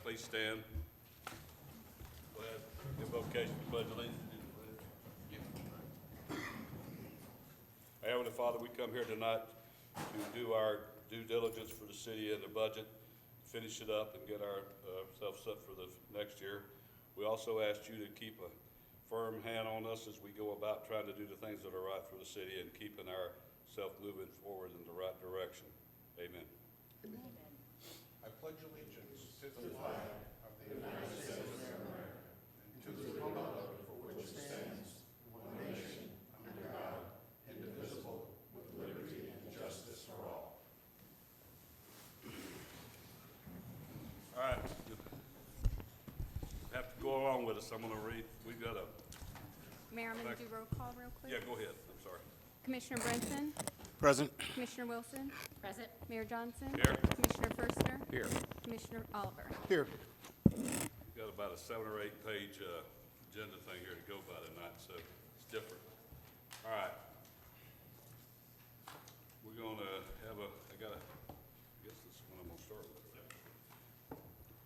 please stand. Go ahead. Invocation, pledge allegiance. Heavenly Father, we come here tonight to do our due diligence for the city and the budget, finish it up and get ourselves set for the next year. We also ask you to keep a firm hand on us as we go about trying to do the things that are right for the city and keeping ourselves moving forward in the right direction. Amen. Amen. I pledge allegiance to the flag of the United States of America and to the republic for which it stands, one nation, under God, indivisible, with liberty and justice for all. All right. You have to go along with us. I'm going to read. We've got a, Mayor, I'm going to do roll call real quick. yeah, go ahead. I'm sorry. Commissioner Brinson, Present. Commissioner Wilson, Present. Mayor Johnson. Here. Commissioner Firstner, Here. Commissioner Oliver. Here. Got about a 7 or 8 page agenda thing here to go by tonight, so it's different. All right. We're going to have I guess this is what I'm going to start with.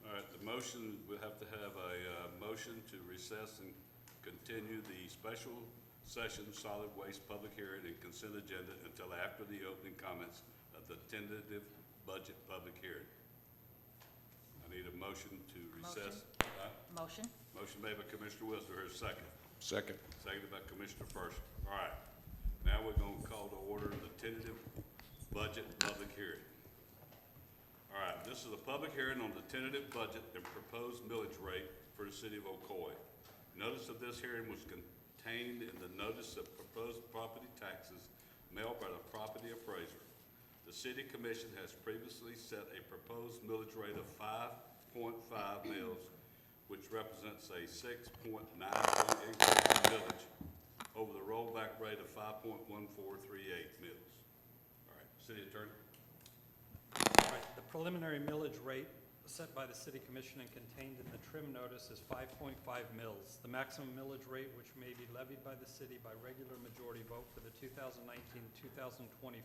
All right, the motion, we'll have to have a motion to recess and continue the special session solid waste public hearing and consent agenda until after the opening comments of the tentative budget public hearing. I need a motion to recess. Motion. Motion made by Commissioner Wilson, here's a second. Second. Seconded by Commissioner First. All right, now we're gonna call to order the tentative budget public hearing. All right, this is a public hearing on the tentative budget and proposed millage rate for the city of Ocoee. Notice of this hearing was contained in the notice of proposed property taxes mailed by the property appraiser. The city commission has previously set a proposed millage rate of 5.5 mills, which represents a 6.9 increase in millage over the rollback rate of 5.1438 mills. All right, city attorney. All right, the preliminary millage rate set by the City Commission and contained in the trim notice is 5.5 mills. The maximum millage rate which may be levied by the city by regular majority vote for the 2019-2020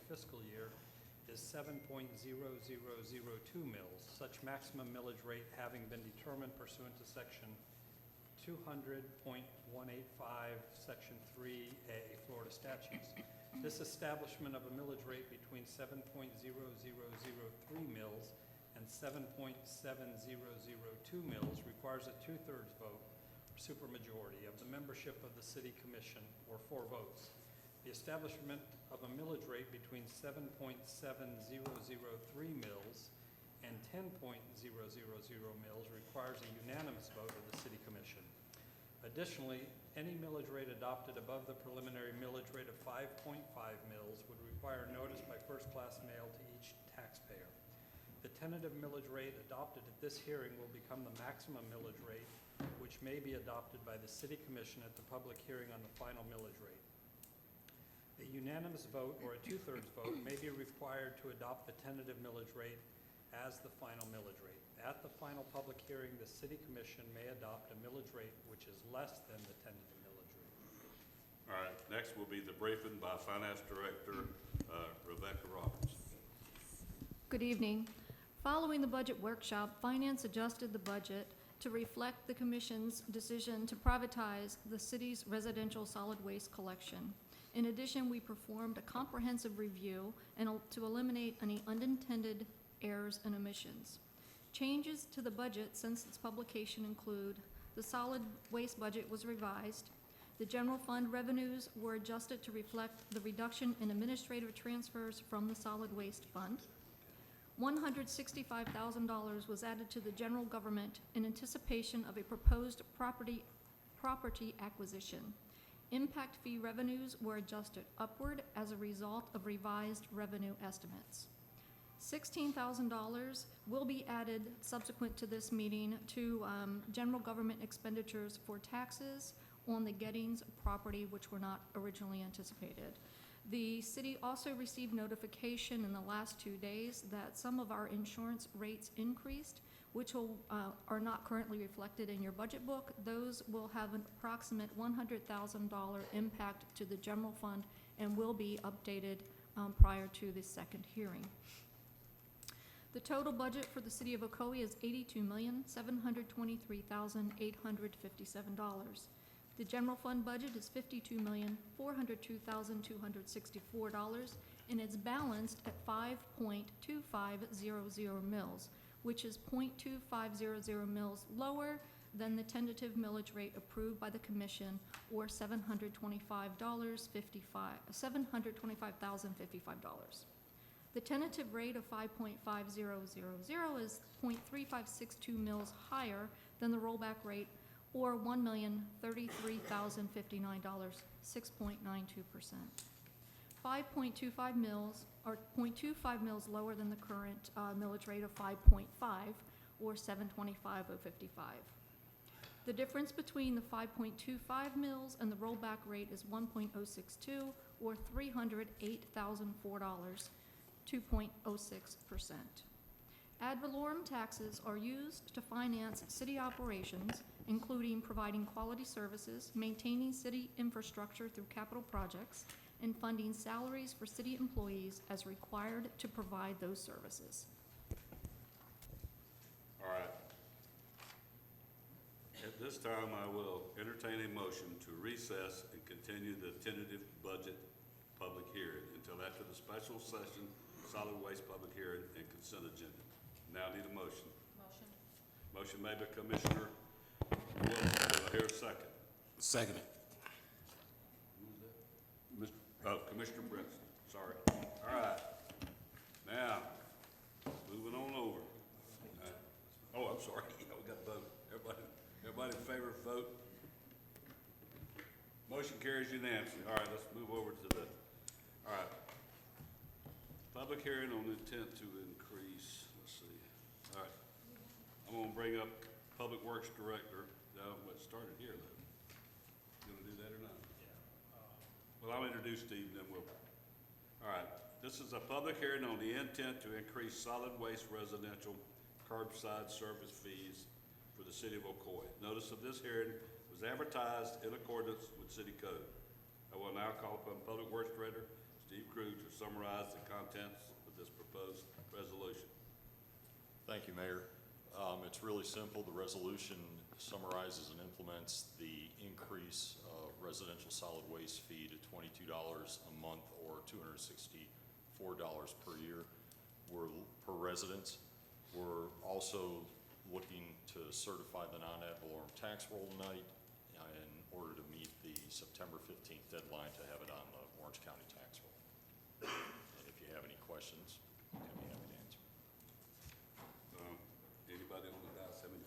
fiscal year is 7.0002 mills. Such maximum millage rate having been determined pursuant to section 200.185, section 3A, Florida statutes. This establishment of a millage rate between 7.0003 mills and 7.7002 mills requires a 2/3 vote, or supermajority, of the membership of the City Commission, or 4 votes. The establishment of a millage rate between 7.7003 mills and 10.000 mills requires a unanimous vote of the City Commission. Additionally, any millage rate adopted above the preliminary millage rate of 5.5 mills would require notice by first-class mail to each taxpayer. The tentative millage rate adopted at this hearing will become the maximum millage rate, which may be adopted by the City Commission at the public hearing on the final millage rate. A unanimous vote or a 2/3 vote may be required to adopt the tentative millage rate as the final millage rate. At the final public hearing, the City Commission may adopt a millage rate which is less than the tentative millage rate. All right, next will be the briefing by Finance Director Rebecca Roberts. Good evening. Following the budget workshop, Finance adjusted the budget to reflect the Commission's decision to privatize the city's residential solid waste collection. In addition, we performed a comprehensive review to eliminate any unintended errors and omissions. Changes to the budget since its publication include: the solid waste budget was revised, the general fund revenues were adjusted to reflect the reduction in administrative transfers from the solid waste fund, $165,000 was added to the general government in anticipation of a proposed property acquisition. Impact fee revenues were adjusted upward as a result of revised revenue estimates. $16,000 will be added subsequent to this meeting to general government expenditures for taxes on the Gettings property, which were not originally anticipated. The city also received notification in the last 2 days that some of our insurance rates increased, which are not currently reflected in your budget book. Those will have an approximate $100,000 impact to the general fund and will be updated prior to the second hearing. The total budget for the city of Ocoee is $82,723,857. The general fund budget is $52,402,264, and it's balanced at 5.2500 mils, which is 0.2500 mils lower than the tentative millage rate approved by the commission, or $725,055. The tentative rate of 5.5000 is 0.3562 mils higher than the rollback rate, or $1,033,059, 6.92%. 5.25 mils, or 0.25 mils lower than the current millage rate of 5.5, or $725,055. The difference between the 5.25 mils and the rollback rate is 1.062, or $308,004, 2.06%. Ad valorem taxes are used to finance city operations, including providing quality services, maintaining city infrastructure through capital projects, and funding salaries for city employees as required to provide those services. All right. At this time, I will entertain a motion to recess and continue the tentative budget public hearing until after the special session, solid waste public hearing, and consent agenda. Now need a motion. Motion made by Commissioner Wilson. Do I hear a second? Second it. Commissioner Brinson, sorry. All right. Now, moving on over. I'm sorry. Yeah, we got to vote. Everybody in favor of vote? Motion carries unanimously. All right, let's move over to the, all right. Public hearing on the intent to increase, let's see. All right. I'm gonna bring up Public Works Director. What started here though? You gonna do that or not? Well, I'll introduce Steve, then we'll, all right. This is a public hearing on the intent to increase solid waste residential curbside service fees for the city of Ocoee. Notice of this hearing was advertised in accordance with city code. I will now call upon Public Works Director Steve Crew to summarize the contents of this proposed resolution. Thank you, Mayor. It's really simple. The resolution summarizes and implements the increase of residential solid waste fee to $22 a month, or $264 per year per resident. We're also looking to certify the non-ad valorem tax roll tonight in order to meet the September 15th deadline to have it on the Orange County tax roll. And if you have any questions, I'd be happy to answer. Anybody on the dais have any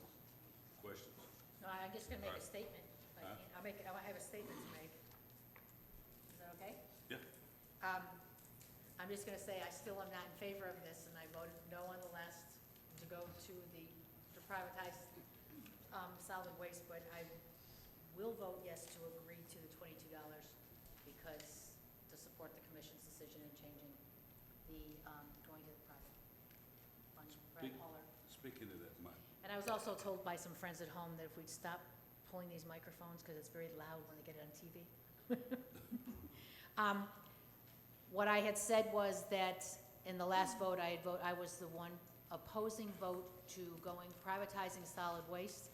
questions? No, I'm just gonna make All a right. statement. Huh? I have a statement to make. Is that okay? Yeah. I'm just gonna say I still am not in favor of this, and I voted no on the last, to go to privatize solid waste, but I will vote yes to agree to the $22 because, to support the commission's decision in changing the, going to the private fund, private hauler. Speaking of that, Mike. And I was also told by some friends at home that if we'd stop pulling these microphones, because it's very loud when they get it on TV. What I had said was that in the last vote, I was the one opposing vote to privatizing solid waste.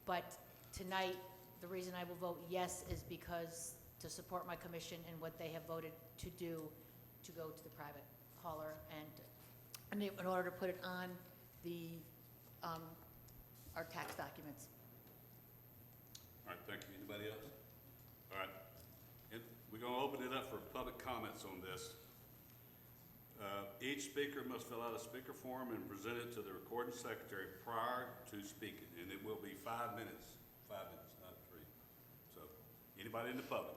But tonight, the reason I will vote yes is because to support my commission and what they have voted to do to go to the private hauler, and in order to put it on the, our tax documents. All right, thank you. Anybody else? All right. And we're going to open it up for public comments on this. Each speaker must fill out a speaker form and present it to the recording secretary prior to speaking, and it will be 5 minutes. 5 minutes, not 3. So, anybody in the public?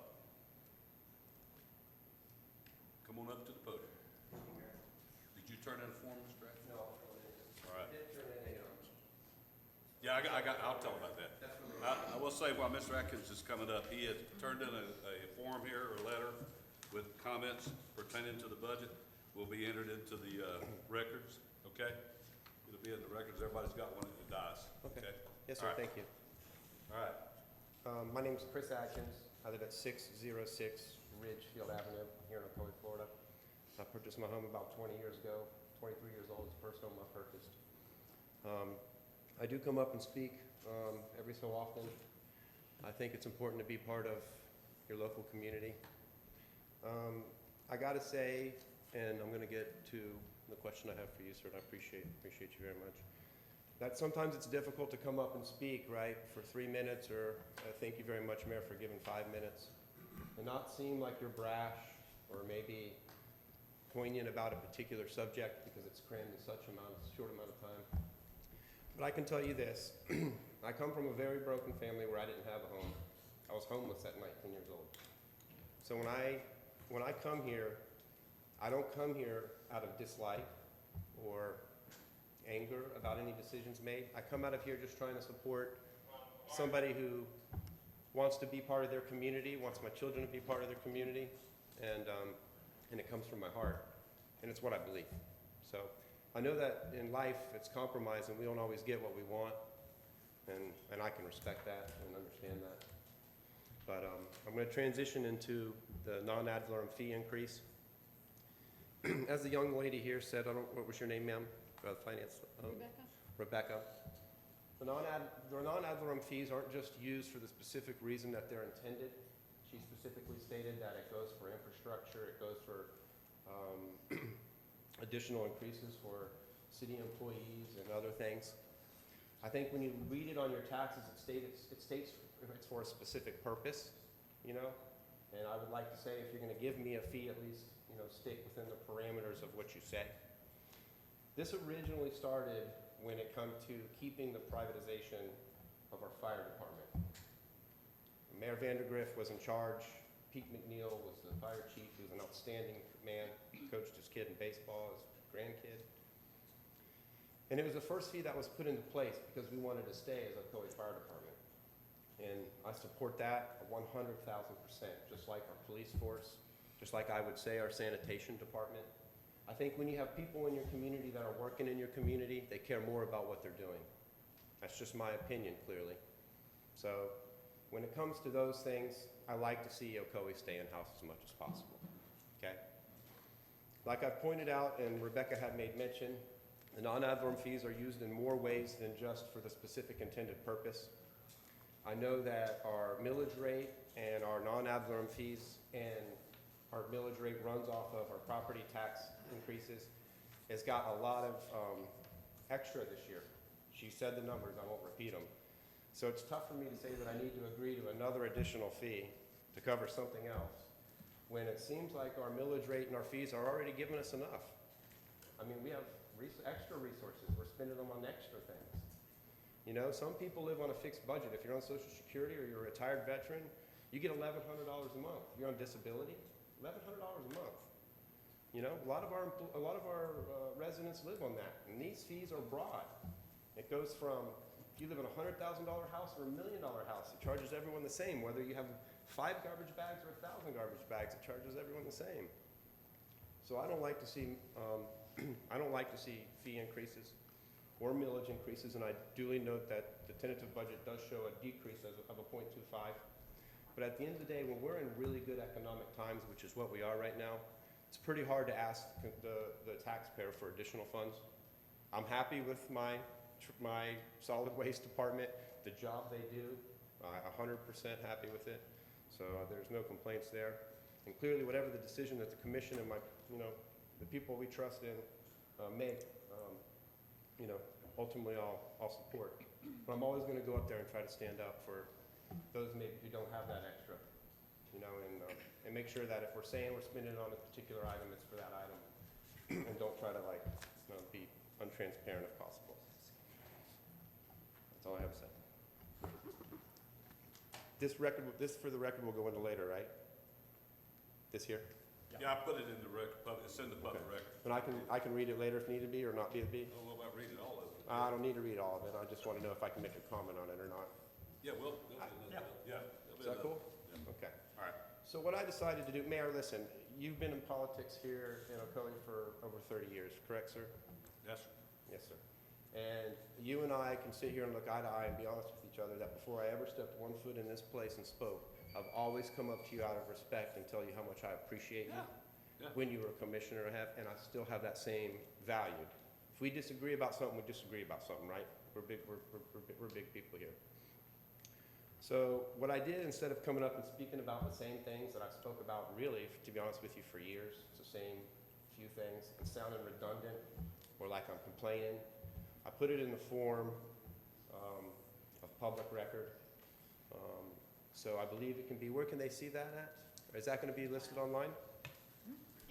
Come on up to the podium. Did you turn in a form, Mr. Atkins? No. All right. I did turn in a, Yeah, I'll tell about that. I will say while Mr. Atkins is coming up, he has turned in a form here, or letter, with comments pertaining to the budget. Will be entered into the records, okay? It'll be in the records. Everybody's got one at the dice, okay? yes, All sir, right. thank you. All right. My name's Chris Atkins. I live at 606 Ridgefield Avenue here in Ocoee, Florida. I purchased my home about 20 years ago. 23 years old. It's the first home I purchased. I do come up and speak every so often. I think it's important to be part of your local community. I gotta say, and I'm gonna get to the question I have for you, sir, and I appreciate you very much, that sometimes it's difficult to come up and speak, right, for 3 minutes, or thank you very much, Mayor, for giving 5 minutes, and not seem like you're brash or maybe poignant about a particular subject because it's crammed in such a short amount of time. But I can tell you this, I come from a very broken family where I didn't have a home. I was homeless at 19 years old. So when I come here, I don't come here out of dislike or anger about any decisions made. I come out of here just trying to support somebody who wants to be part of their community, wants my children to be part of their community, and it comes from my heart, and it's what I believe. So I know that in life it's compromise, and we don't always get what we want, and I can respect that and understand that. But I'm going to transition into the non-ad valorem fee increase. As the young lady here said, what was your name, ma'am? Finance. Rebecca. The non-ad valorem fees aren't just used for the specific reason that they're intended. She specifically stated that it goes for infrastructure, it goes for additional increases for city employees and other things. I think when you read it on your taxes, it states it's for a specific purpose, you know? And I would like to say, if you're gonna give me a fee, at least, you know, stick within the parameters of what you say. This originally started when it comes to keeping the privatization of our fire department. Mayor Vandergriff was in charge. Pete McNeil was the fire chief. He was an outstanding man. He coached his kid in baseball, his grandkid. And it was the first fee that was put into place because we wanted to stay as a Ocoee Fire Department. And I support that 100,000%, just like our police force, just like I would say our sanitation department. I think when you have people in your community that are working in your community, they care more about what they're doing. That's just my opinion, clearly. So when it comes to those things, I like to see Ocoee stay in-house as much as possible, okay? Like I've pointed out, and Rebecca had made mention, the non-ad valorem fees are used in more ways than just for the specific intended purpose. I know that our millage rate and our non-ad valorem fees and our millage rate runs off of our property tax increases. It's got a lot of extra this year. She said the numbers, I won't repeat them. So it's tough for me to say that I need to agree to another additional fee to cover something else, when it seems like our millage rate and our fees are already giving us enough. I mean, we have extra resources. We're spending them on extra things. You know, some people live on a fixed budget. If you're on Social Security or you're a retired veteran, you get $1,100 a month. If you're on disability, $1,100 a month. You know, a lot of our residents live on that, and these fees are broad. It goes from, if you live in a $100,000 house or $1 million house, it charges everyone the same. Whether you have 5 garbage bags or 1,000 garbage bags, it charges everyone the same. So I don't like to see, fee increases or millage increases, and I duly note that the tentative budget does show a decrease of a 0.25. But at the end of the day, when we're in really good economic times, which is what we are right now, it's pretty hard to ask the taxpayer for additional funds. I'm happy with my solid waste department, the job they do, 100% happy with it. So there's no complaints there. And clearly, whatever the decision that the commission and the people we trust in make, ultimately I'll support. But I'm always going to go up there and try to stand up for those maybe who don't have that extra, and make sure that if we're saying we're spending it on a particular item, it's for that item, and don't try to be untransparent if possible. That's all I have to say. This for the record will go into later, right? This here? Yeah, I put it in the it's in the public record. And I can read it later if needed be or not need to be? I don't know about reading all of it. I don't need to read all of it. I just want to know if I can make a comment on it or not. Yeah, yeah. Is that cool? Yeah. Okay. All right. So what I decided to do, Mayor, listen, you've been in politics here in Ocoee for over 30 years, correct, sir? Yes, sir. Yes, sir. And you and I can sit here and look eye to eye and be honest with each other that before I ever stepped one foot in this place and spoke, I've always come up to you out of respect and tell you how much I appreciate you Yeah. when you were a commissioner, and I still have that same value. If we disagree about something, we disagree about something, right? We're big people here. So what I did, instead of coming up and speaking about the same things that I spoke about, really, to be honest with you, for years, it's the same few things, and sounding redundant or like I'm complaining, I put it in the form of public record. So I believe it can be, where can they see that at? Is that going to be listed online?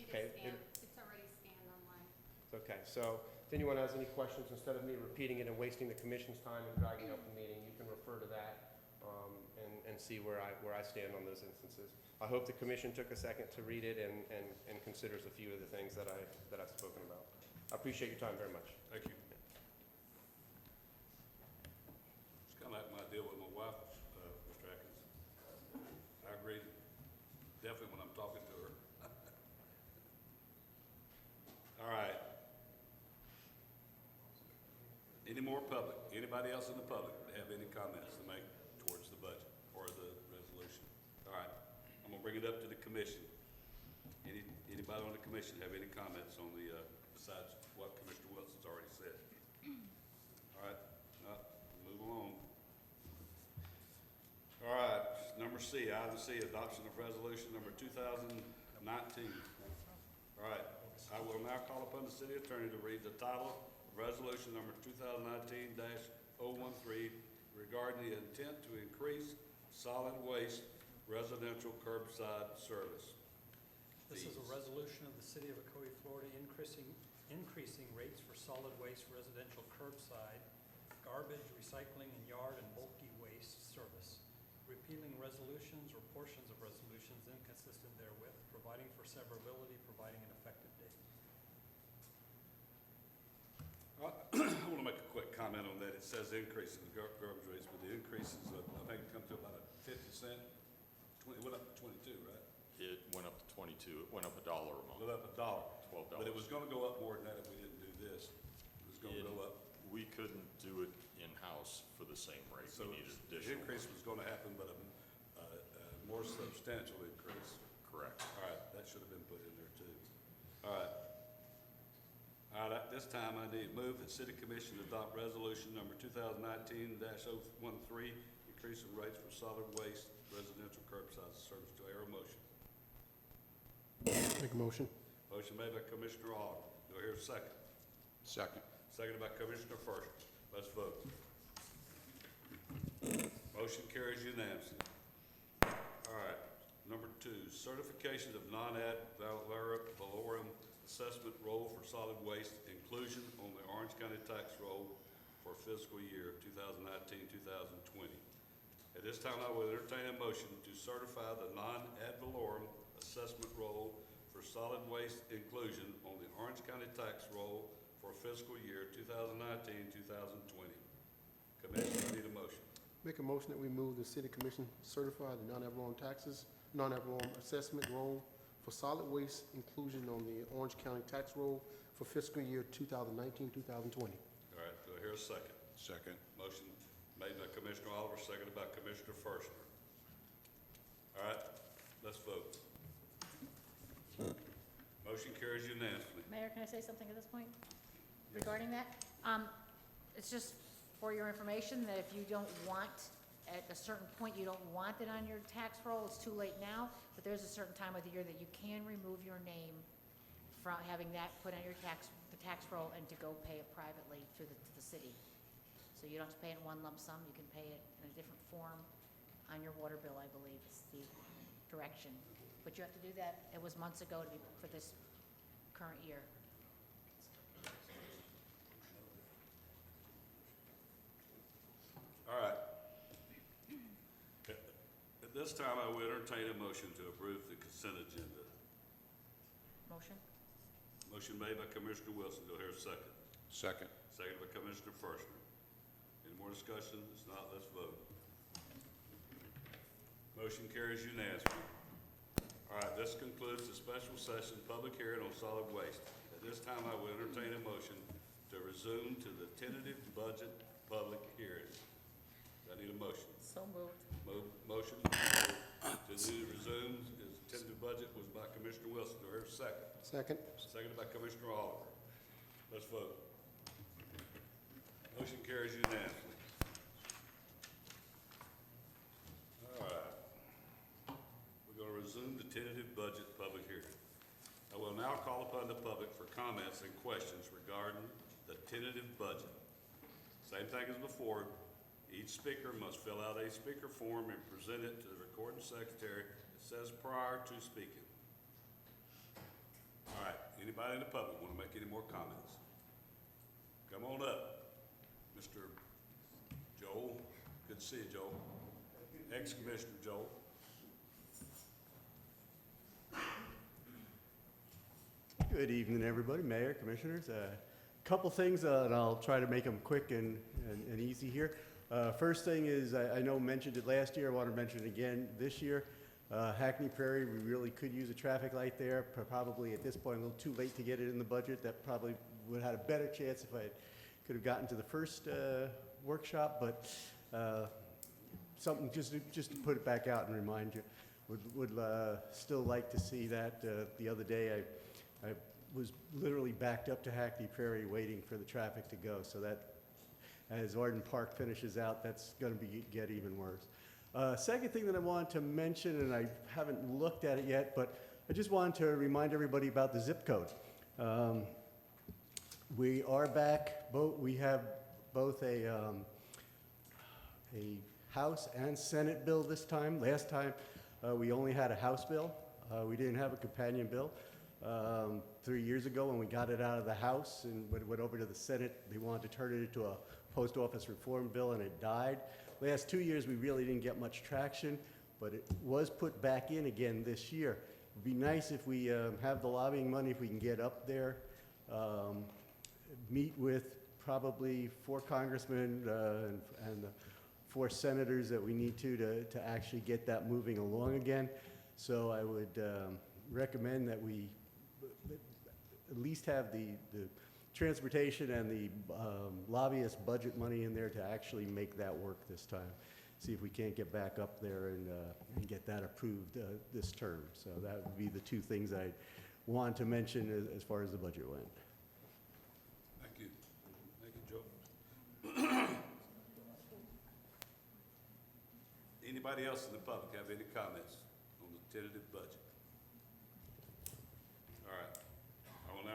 Okay, It's already scanned online. Okay, so if anyone has any questions, instead of me repeating it and wasting the commission's time and dragging out the meeting, you can refer to that and see where I stand on those instances. I hope the commission took a second to read it and considers a few of the things that I've spoken about. I appreciate your time very much. Thank you. It's kind of like my deal with my wife, Mr. Atkins. I agree definitely when I'm talking to her. All right. Any more public? Anybody else in the public have any comments to make towards the budget or the resolution? All right, I'm gonna bring it up to the commission. Anybody on the commission have any comments on the, besides what Commissioner Wilson's already said? All right, move along. All right, number C, item C, adoption of resolution number 2019. All right, I will now call upon the city attorney to read the title of resolution number 2019-013 regarding the intent to increase solid waste residential curbside service. This is a resolution of the city of Ocoee, Florida, increasing rates for solid waste residential curbside, garbage, recycling, and yard and bulky waste service, repealing resolutions or portions of resolutions inconsistent therewith, providing for severability, providing an effective date. I want to make a quick comment on that. It says increase in the garbage rates, but the increases, I think it comes to about a 50 cent. It went up to 22, right? It went up to 22. It went up $1 a month. It went up $1. $12. But it was going to go up more than that if we didn't do this. It was going to go up. We couldn't do it in-house for the same rate. So We needed the additional. increase was going to happen, but a more substantial increase. Correct. All right, that should have been put in there too. All right. All right, at this time, I need to move that City Commission adopt resolution number 2019-013, increasing rates for solid waste residential curbside service. Do I hear a motion? Make a motion. Motion made by Commissioner Oliver. Do I hear a second? Second. Seconded by Commissioner First. Let's vote. Motion carries unanimously. All right, number 2, certification of non-ad valorem assessment roll for solid waste inclusion on the Orange County tax roll for fiscal year 2019-2020. At this time, I will entertain a motion to certify the non-ad valorem assessment roll for solid waste inclusion on the Orange County tax roll for fiscal year 2019-2020. Commission, I need a motion. Make a motion that we move the city commission certify the non-ad valorem assessment roll for solid waste inclusion on the Orange County tax roll for fiscal year 2019-2020. All right, do I hear a second? Second. Motion made by Commissioner Oliver, seconded by Commissioner Firstner. All right, let's vote. Motion carries unanimously. Mayor, can I say something at this point regarding that? It's just for your information that if you don't want, at a certain point, you don't want it on your tax roll, it's too late now, but there's a certain time of the year that you can remove your name from having that put on your the tax roll and to go pay it privately to the city. So you don't have to pay it in one lump sum, you can pay it in a different form on your water bill, I believe, is the direction. But you have to do that, it was months ago for this current year. All right. At this time, I will entertain a motion to approve the consent agenda. Motion? Motion made by Commissioner Wilson. Do I hear a second? Second. Seconded by Commissioner Firstner. Any more discussion? If not, let's vote. Motion carries unanimously. All right, this concludes the special session public hearing on solid waste. At this time, I will entertain a motion to resume to the tentative budget public hearing. I need a motion. So moved. Motion to resume is tentative budget was by Commissioner Wilson. Do I hear a second? Second. Seconded by Commissioner Oliver. Let's vote. Motion carries unanimously. All right. We're going to resume the tentative budget public hearing. I will now call upon the public for comments and questions regarding the tentative budget. Same thing as before. Each speaker must fill out a speaker form and present it to the recording secretary. It says prior to speaking. All right, anybody in the public want to make any more comments? Come on up. Mr. Joel, good to see you, Joel. Ex-Commissioner Joel. Good evening, everybody, Mayor, Commissioners. Couple things, and I'll try to make them quick and easy here. First thing is, I know I mentioned it last year, I want to mention it again this year. Hackney Prairie, we really could use a traffic light there, probably at this point a little too late to get it in the budget. That probably would have had a better chance if I could have gotten to the first workshop, but something just to put it back out and remind you. Would still like to see that. The other day, I was literally backed up to Hackney Prairie waiting for the traffic to go, so that as Arden Park finishes out, that's going to get even worse. Second thing that I wanted to mention, and I haven't looked at it yet, but I just wanted to remind everybody about the zip code. We are back, we have both a House and Senate bill this time. Last time, we only had a House bill. We didn't have a companion bill. 3 years ago, when we got it out of the House and went over to the Senate, they wanted to turn it into a post office reform bill, and it died. Last 2 years, we really didn't get much traction, but it was put back in again this year. It'd be nice if we have the lobbying money, if we can get up there, meet with probably 4 congressmen and 4 senators that we need to actually get that moving along again. So I would recommend that we at least have the transportation and the lobbyist budget money in there to actually make that work this time. See if we can't get back up there and get that approved this term. So that would be the 2 things I want to mention as far as the budget went. Thank you. Thank you, Joe. Anybody else in the public have any comments on the tentative budget? All right, I will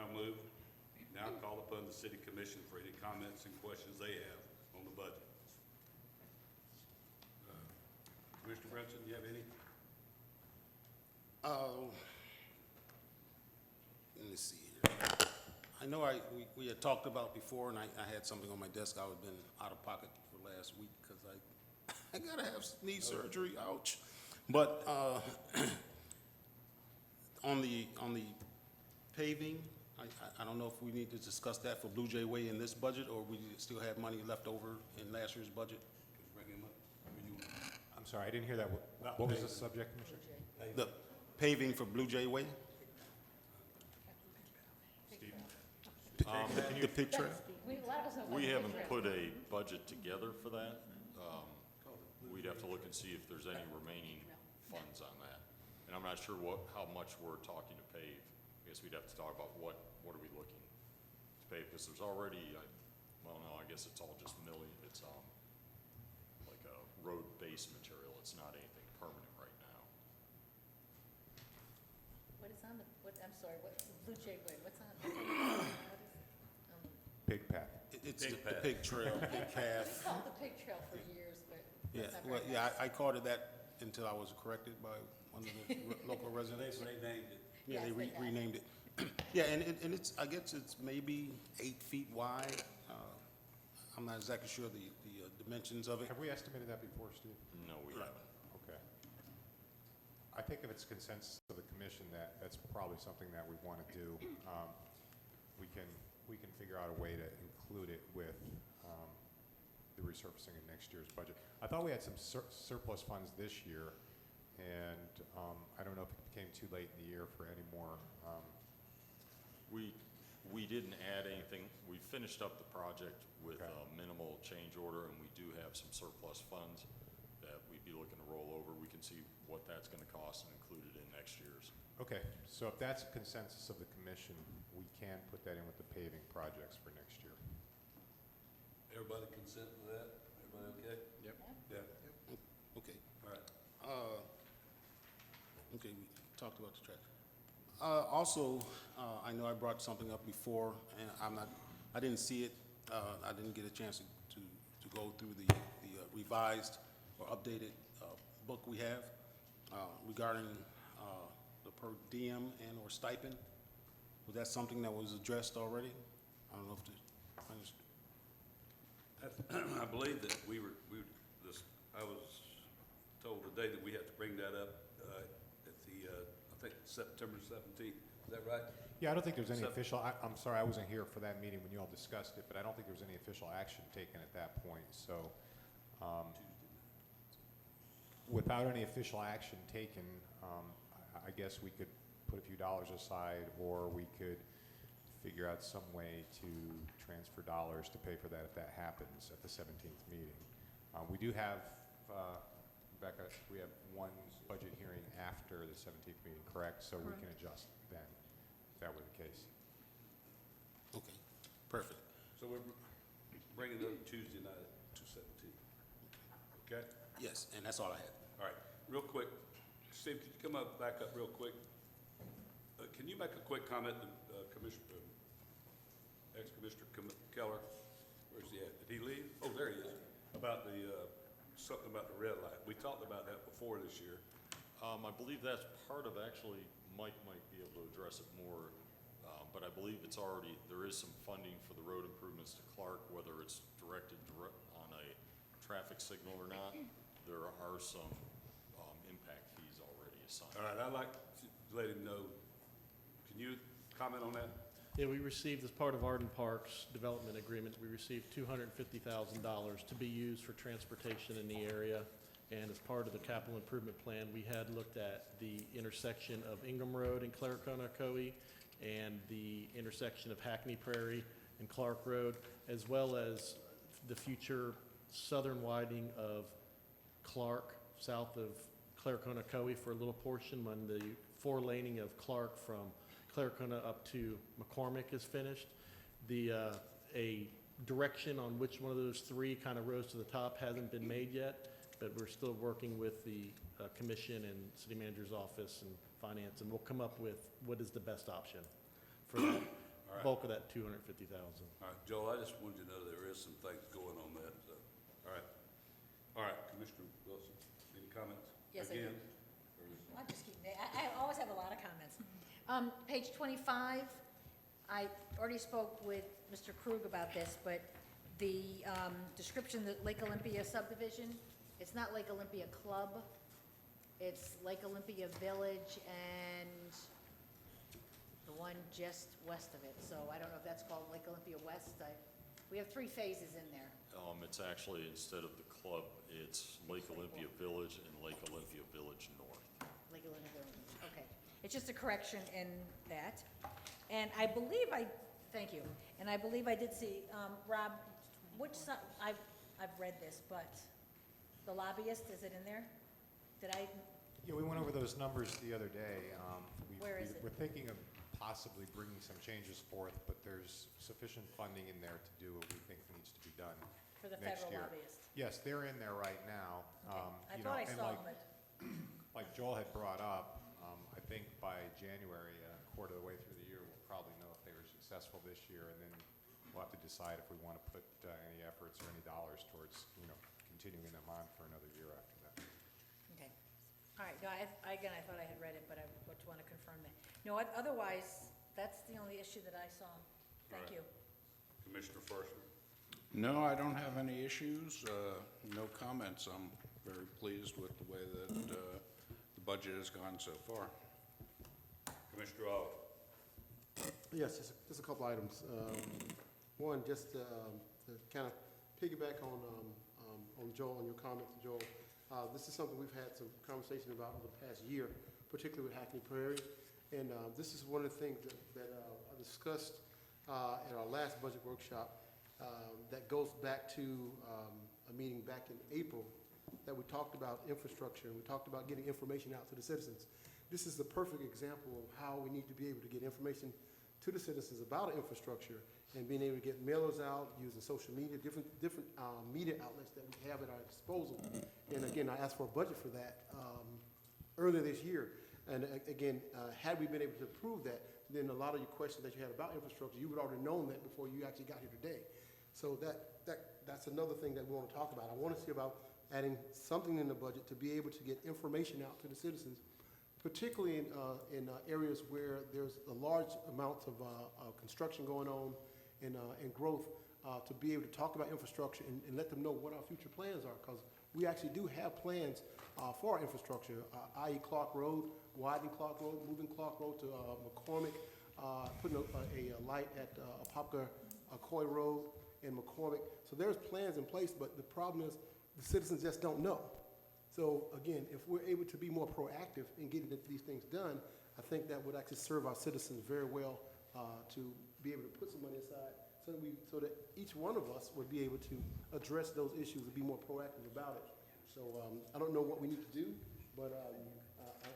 now call upon the City Commission for any comments and questions they have on the budget. Commissioner Brinson, do you have any? Let me see here. I know we had talked about before, and I had something on my desk. I had been out of pocket for last week because I gotta have knee surgery. Ouch! But on the paving, I don't know if we need to discuss that for Blue Jay Way in this budget, or we still have money left over in last year's budget. Bring him up. I'm sorry, I didn't hear that. What was the subject, Commissioner? The paving for Blue Jay Way, the pig trail. We haven't put a budget together for that. We'd have to look and see if there's any remaining funds on that. And I'm not sure how much we're talking to pave. I guess we'd have to talk about what are we looking to pave, because there's already, well, no, I guess it's all just milling. It's like a road base material. It's not anything permanent right now. What is on the, I'm sorry, what's the Blue Jay Way, what's on? Pig path. It's the pig trail, pig path. We called it the pig trail for years, but. Yeah, that's not well, very yeah, nice. I called it that until I was corrected by one of the local residents. They named it. Yeah, they Yes, they have. renamed it. Yeah, and it's, I guess it's maybe 8 feet wide. I'm not exactly sure the dimensions of it. Have we estimated that before, Steve? No, we Right. haven't. Okay. I think if it's consensus of the commission that that's probably something that we want to do, we can figure out a way to include it with the resurfacing in next year's budget. I thought we had some surplus funds this year, and I don't know if it became too late in the year for any more. We didn't add anything. We finished up the project with Okay. a minimal change order, and we do have some surplus funds that we we'd be looking to roll over. We can see what that's gonna cost and include it in next year's. Okay, so if that's a consensus of the commission, we can put that in with the paving projects for next year. Everybody consent to that? Everybody okay? Yep. Yeah. Okay. All right. Okay, we talked about the track. Also, I know I brought something up before, and I didn't see it, I didn't get a chance to go through the revised or updated book we have regarding the per diem and/or stipend. Was that something that was addressed already? I don't know if I believe that I was told today that we had to bring that up at the, I think September 17th. Is that right? Yeah, I don't think there's any So- official, I'm sorry, I wasn't here for that meeting when you all discussed it, but I don't think there was any official action taken at that point, so, without any official action taken, I guess we could put a few dollars aside, or we could figure out some way to transfer dollars to pay for that if that happens at the 17th meeting. We do have, Rebecca, we have one budget hearing after the 17th meeting, correct? So we can adjust then, if that were the case. Okay, perfect. So we're bringing it up Tuesday night at 2:17. Okay? Yes, and that's all I had. All right, real quick, Steve, could you back up real quick? Can you make a quick comment to ex-Commissioner Keller? Where's he at? Did he leave? Oh, there he is. About something about the red light. We talked about that before this year. I believe that's part of, actually, Mike might be able to address it more, but I believe there is some funding for the road improvements to Clark, whether it's directed on a traffic signal or not. There are some impact fees already assigned. All right, I'd like to let him know. Can you comment on that? Yeah, we received, as part of Arden Park's development agreement, we received $250,000 to be used for transportation in the area. And as part of the capital improvement plan, we had looked at the intersection of Ingham Road and Ocoee, and the intersection of Hackney Prairie and Clark Road, as well as the future southern widening of Clark, south of Ocoee for a little portion when the four-laning of Clark from Claricona up to McCormick is finished. A direction on which one of those three kind of rose to the top hasn't been made yet, but we're still working with the commission and city manager's office and finance, and we'll come up with what is the best option for the right. bulk of that $250,000. All right, Joe, I just wanted you to know there is some things going on that, so, all right. All right, Commissioner Wilson, any comments? Yes, I do. Again? I'll just keep, I always have a lot of comments. Page 25, I already spoke with Mr. Krug about this, but the description, the Lake Olympia subdivision, it's not Lake Olympia Club, it's Lake Olympia Village and the one just west of it. So I don't know if that's called Lake Olympia West. We have 3 phases in there. It's actually, instead of the club, it's Lake Olympia Village and Lake Olympia Village North. Lake Olympia Village, okay. It's just a correction in that. And I believe thank you, and I believe I did see, Rob, I've read this, but the lobbyist, is it in there? Did I, Yeah, we went over those numbers the other day. Where is it? We're thinking of possibly bringing some changes forth, but there's sufficient funding in there to do what we think needs to be done for the next federal year. lobbyist? Yes, they're in there right now. I You thought know, I and saw like- them, but, Like Joel had brought up, I think by January, a quarter of the way through the year, we'll probably know if they were successful this year, and then we'll have to decide if we want to put any efforts or any dollars towards, continuing them on for another year after that. okay. All right, no, again, I thought I had read it, but I just want to confirm that. No, otherwise, that's the only issue that I saw. Thank All right. you. Commissioner Forster? No, I don't have any issues, no comments. I'm very pleased with the way that the budget has gone so far. Commissioner Oliver? Yes, just a couple items. One, just to kind of piggyback on Joel, on your comments, Joel. This is something we've had some conversation about over the past year, particularly with Hackney Prairie. And this is one of the things that I discussed at our last budget workshop that goes back to a meeting back in April that we talked about infrastructure, and we talked about getting information out to the citizens. This is the perfect example of how we need to be able to get information to the citizens about infrastructure and being able to get mailers out, using social media, different media outlets that we have at our disposal. And again, I asked for a budget for that earlier this year. And again, had we been able to prove that, then a lot of your questions that you had about infrastructure, you would already known that before you actually got here today. So that's another thing that we want to talk about. I want to see about adding something in the budget to be able to get information out to the citizens, particularly in areas where there's a large amounts of construction going on and growth, to be able to talk about infrastructure and let them know what our future plans are, because we actually do have plans for our infrastructure, i.e. Clark Road, widening Clark Road, moving Clark Road to McCormick, putting a light at Apopka, Ocoee Road and McCormick. So there's plans in place, but the problem is the citizens just don't know. So again, if we're able to be more proactive in getting these things done, I think that would actually serve our citizens very well to be able to put some money aside so that each one of us would be able to address those issues and be more proactive about it. So I don't know what we need to do, but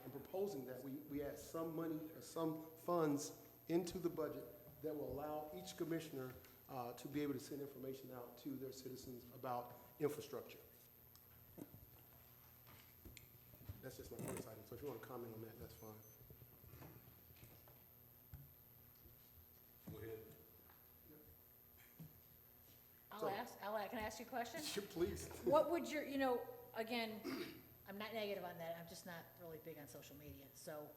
I'm proposing that we add some money or some funds into the budget that will allow each commissioner to be able to send information out to their citizens about infrastructure. That's just my first item, so if you want to comment on that, that's fine. Go ahead. Can I ask you a question? Please. What would your, again, I'm not negative on that, I'm just not really big on social media, so,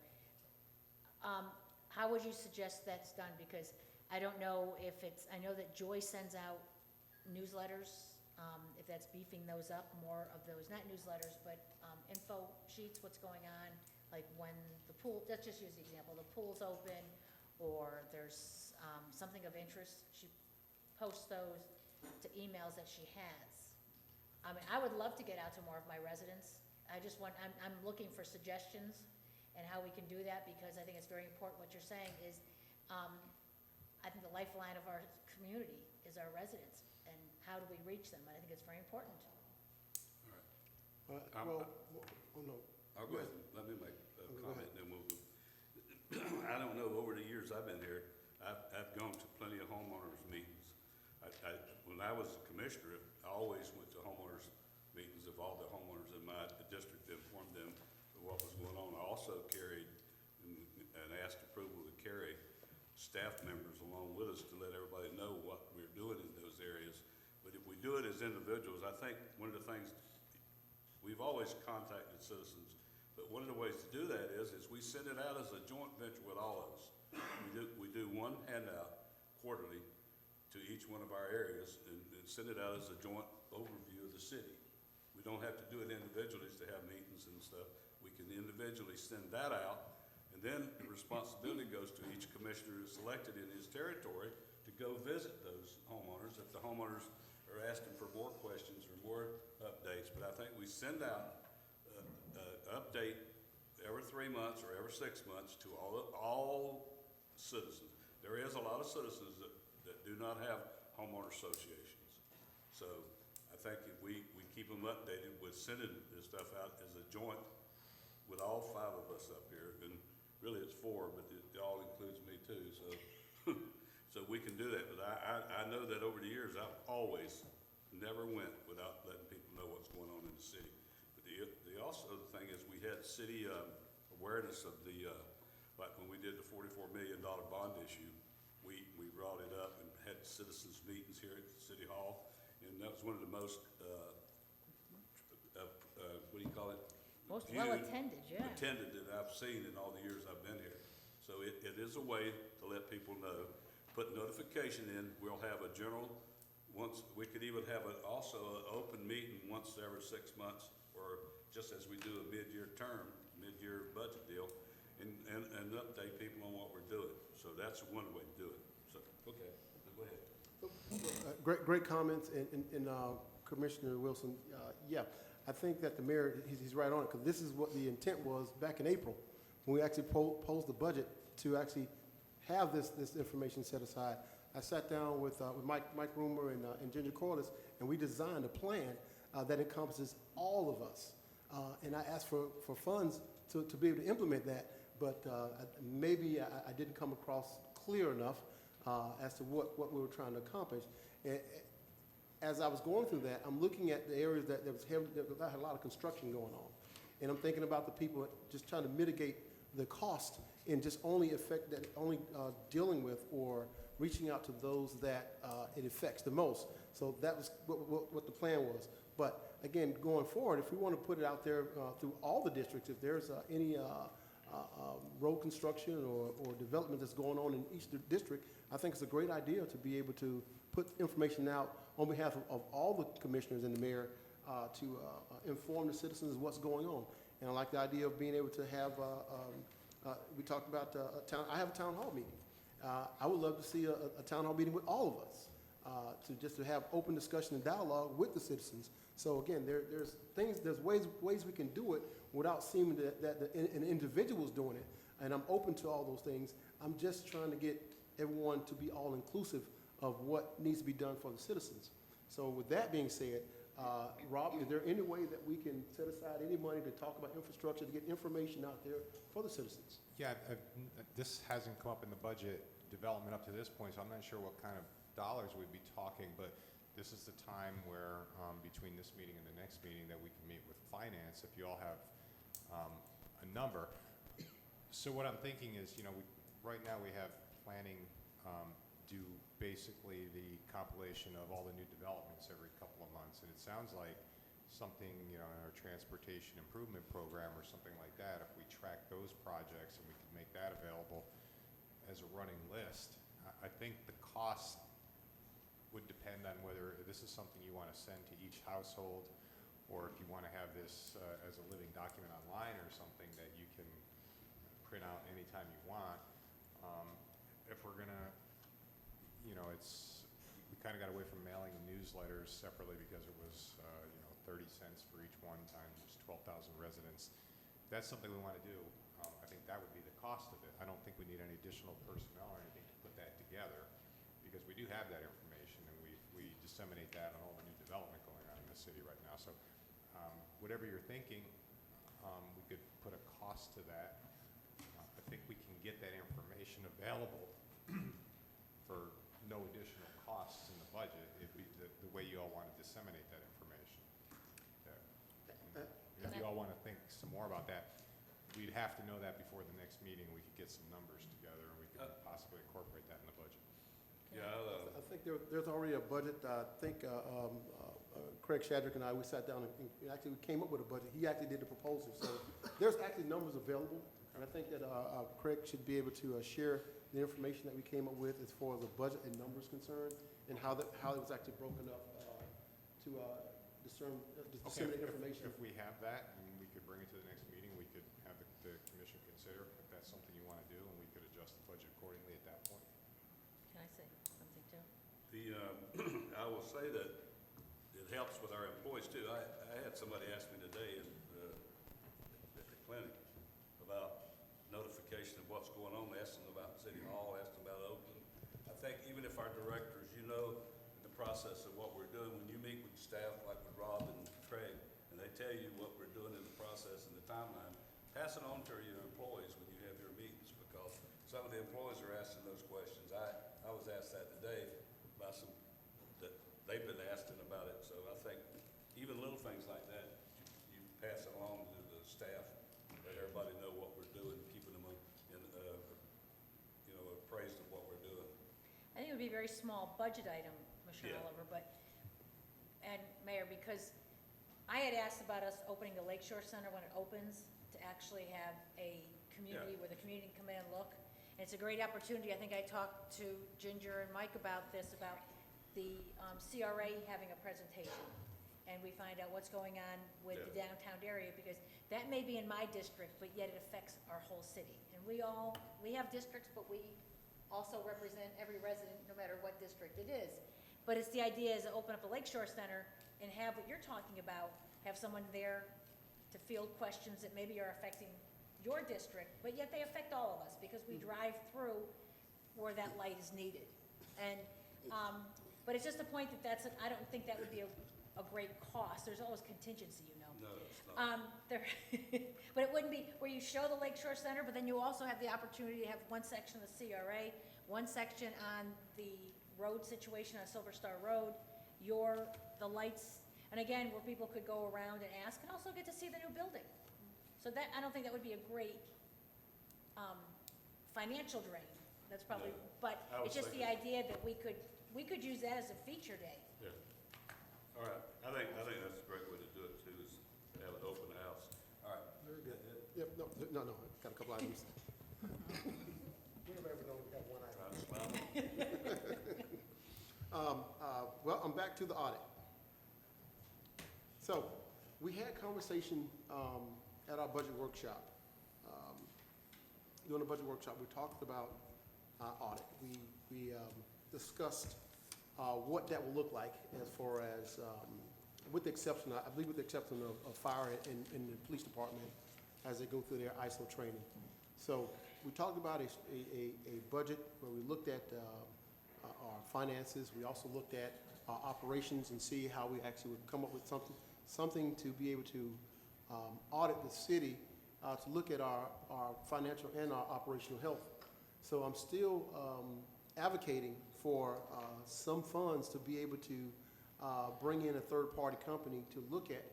how would you suggest that's done? Because I don't know if I know that Joy sends out newsletters, if that's beefing those up, more of those, not newsletters, but, info sheets, what's going on, like when the pool, let's just use the example, the pool's open, or there's, something of interest, she posts those to emails that she has. I mean, I would love to get out to more of my residents. I'm looking for suggestions and how we can do that, because I think it's very important. What you're saying is, I think the lifeline of our community is our residents, and how do we reach them? And I think it's very important. All right. I'll go ahead, let me make a comment, then we'll go. I don't know, over the years I've been here, I've gone to plenty of homeowners meetings. When I was a commissioner, I always went to homeowners meetings of all the homeowners in my district, informed them of what was going on. I also carried and asked approval to carry staff members along with us to let everybody know what we're doing in those areas. But if we do it as individuals, I think one of the things, we've always contacted citizens, but one of the ways to do that is we send it out as a joint venture with all of us. We do one handout quarterly to each one of our areas and send it out as a joint overview of the city. We don't have to do it individually to have meetings and stuff. We can individually send that out, and then the responsibility goes to each commissioner who's selected in his territory to go visit those homeowners if the homeowners are asking for more questions or more updates. But I think we send out update every 3 months or every 6 months to all citizens. There is a lot of citizens that do not have homeowner associations. So I think if we keep them updated with sending this stuff out as a joint with all 5 of us up here, and really it's 4, but it all includes me too, so so we can do that. But I know that over the years, I've always never went without letting people know what's going on in the city. But the thing is, we had city awareness of the, like when we did the $44 million bond issue, we brought it up and had citizens meetings here at the City Hall, and that was one of the most, what do you call it? Most Viewed, well-attended, yeah. attended that I've seen in all the years I've been here. So it is a way to let people know. Put notification in, we'll have a general, we could even have also an open meeting once every 6 months, or just as we do a mid-year budget deal, and update people on what we're doing. So that's one way to do it. So, okay, go ahead. Great comments, and Commissioner Wilson, yeah, I think that the mayor, he's right on it, because this is what the intent was back in April, when we actually posed the budget to actually have this information set aside. I sat down with Mike Roomer and Ginger Corliss, and we designed a plan that encompasses all of us. And I asked for funds to be able to implement that, but maybe I didn't come across clear enough as to what we were trying to accomplish. As I was going through that, I'm looking at the areas that had a lot of construction going on. And I'm thinking about the people just trying to mitigate the cost and just only dealing with or reaching out to those that it affects the most. So that was what the plan was. But again, going forward, if we want to put it out there through all the districts, if there's any road construction or development that's going on in each district, I think it's a great idea to be able to put information out on behalf of all the commissioners and the mayor to inform the citizens of what's going on. And I like the idea of being able to have, we talked about I have a town hall meeting. I would love to see a town hall meeting with all of us to have open discussion and dialogue with the citizens. So again, there's ways we can do it without seeming that an individual's doing it. And I'm open to all those things. I'm just trying to get everyone to be all inclusive of what needs to be done for the citizens. So with that being said, Rob, is there any way that we can set aside any money to talk about infrastructure, to get information out there for the citizens? Yeah, this hasn't come up in the budget development up to this point, so I'm not sure what kind of dollars we'd be talking, but this is the time where, between this meeting and the next meeting, that we can meet with finance if you all have a number. So what I'm thinking is, right now we have planning do basically the compilation of all the new developments every couple of months, and it sounds like something, in our transportation improvement program or something like that, if we track those projects and we can make that available as a running list, I think the cost would depend on whether this is something you want to send to each household, or if you want to have this as a living document online or something that you can print out anytime you want. If we're going to, we kind of got away from mailing the newsletters separately because it was, 30 cents for each one times 12,000 residents. That's something we want to do. I think that would be the cost of it. I don't think we need any additional personnel or anything to put that together, because we do have that information and we disseminate that on all the new development going on in the city right now. So whatever you're thinking, we could put a cost to that. I think we can get that information available for no additional costs in the budget. It'd be the way you all want to disseminate that information. If you all want to think some more about that, we'd have to know that before the next meeting. We could get some numbers together and we could possibly incorporate that in the budget. Yeah, I think there's already a budget. I think Craig Shadrick and I, we sat down and actually we came up with a budget. He actually did the proposal. So there's actually numbers available. And I think that Craig should be able to share the information that we came up with as far as the budget and numbers concerned, and how it was actually broken up to disseminate information. If we have that and we could bring it to the next meeting, we could have the commission consider if that's something you want to do, and we could adjust the budget accordingly at that point. Can I say something too? I will say that it helps with our employees too. I had somebody ask me today at the clinic about notification of what's going on. They asked them about City Hall, asked them about Oakland. I think even if our directors, in the process of what we're doing, when you meet with staff like with Rob and Craig, and they tell you what we're doing in the process and the timeline, pass it on to your employees when you have your meetings, because some of the employees are asking those questions. I was asked that today by some that they've been asking about it. So I think even little things like that, you pass it along to the staff, let everybody know what we're doing, keeping them appraised of what we're doing. I think it would be a very small budget item, Commissioner Yeah. Oliver, and Mayor, because I had asked about us opening the Lakeshore Center when it opens, to actually have a community where the community can come in and look. And it's a great opportunity. I think I talked to Ginger and Mike about this, about the CRA having a presentation. And we find out what's going on with the downtown area, because that may be in my district, but yet it affects our whole city. And we have districts, but we also represent every resident, no matter what district it is. But it's the idea is to open up a Lakeshore Center and have what you're talking about, have someone there to field questions that maybe are affecting your district, but yet they affect all of us, because we drive through where that light is needed. And, but it's just a point I don't think that would be a a great cost. There's always contingency, you know. No, it's not. There, but it wouldn't be where you show the Lakeshore Center, but then you also have the opportunity to have one section of the CRA, one section on the road situation on Silver Star Road, the lights, and again, where people could go around and ask, and also get to see the new building. So that, I don't think that would be a great, financial drain. That's probably, No, but I was it's just the thinking- idea that we could use that as a feature day. Yeah. All right, I think that's a great way to do it too, is to have an open house. All right. Very good. Yep, no, got a couple items. When have I ever known we have one item? Well, I'm back to the audit. So, we had conversation at our budget workshop. During the budget workshop, we talked about audit. We discussed what that will look like as far as, with the exception, I believe with the exception of fire and the police department as they go through their ISO training. So we talked about a budget where we looked at our finances. We also looked at our operations and see how we actually would come up with something to be able to audit the city, to look at our financial and our operational health. So I'm still advocating for some funds to be able to bring in a third-party company to look at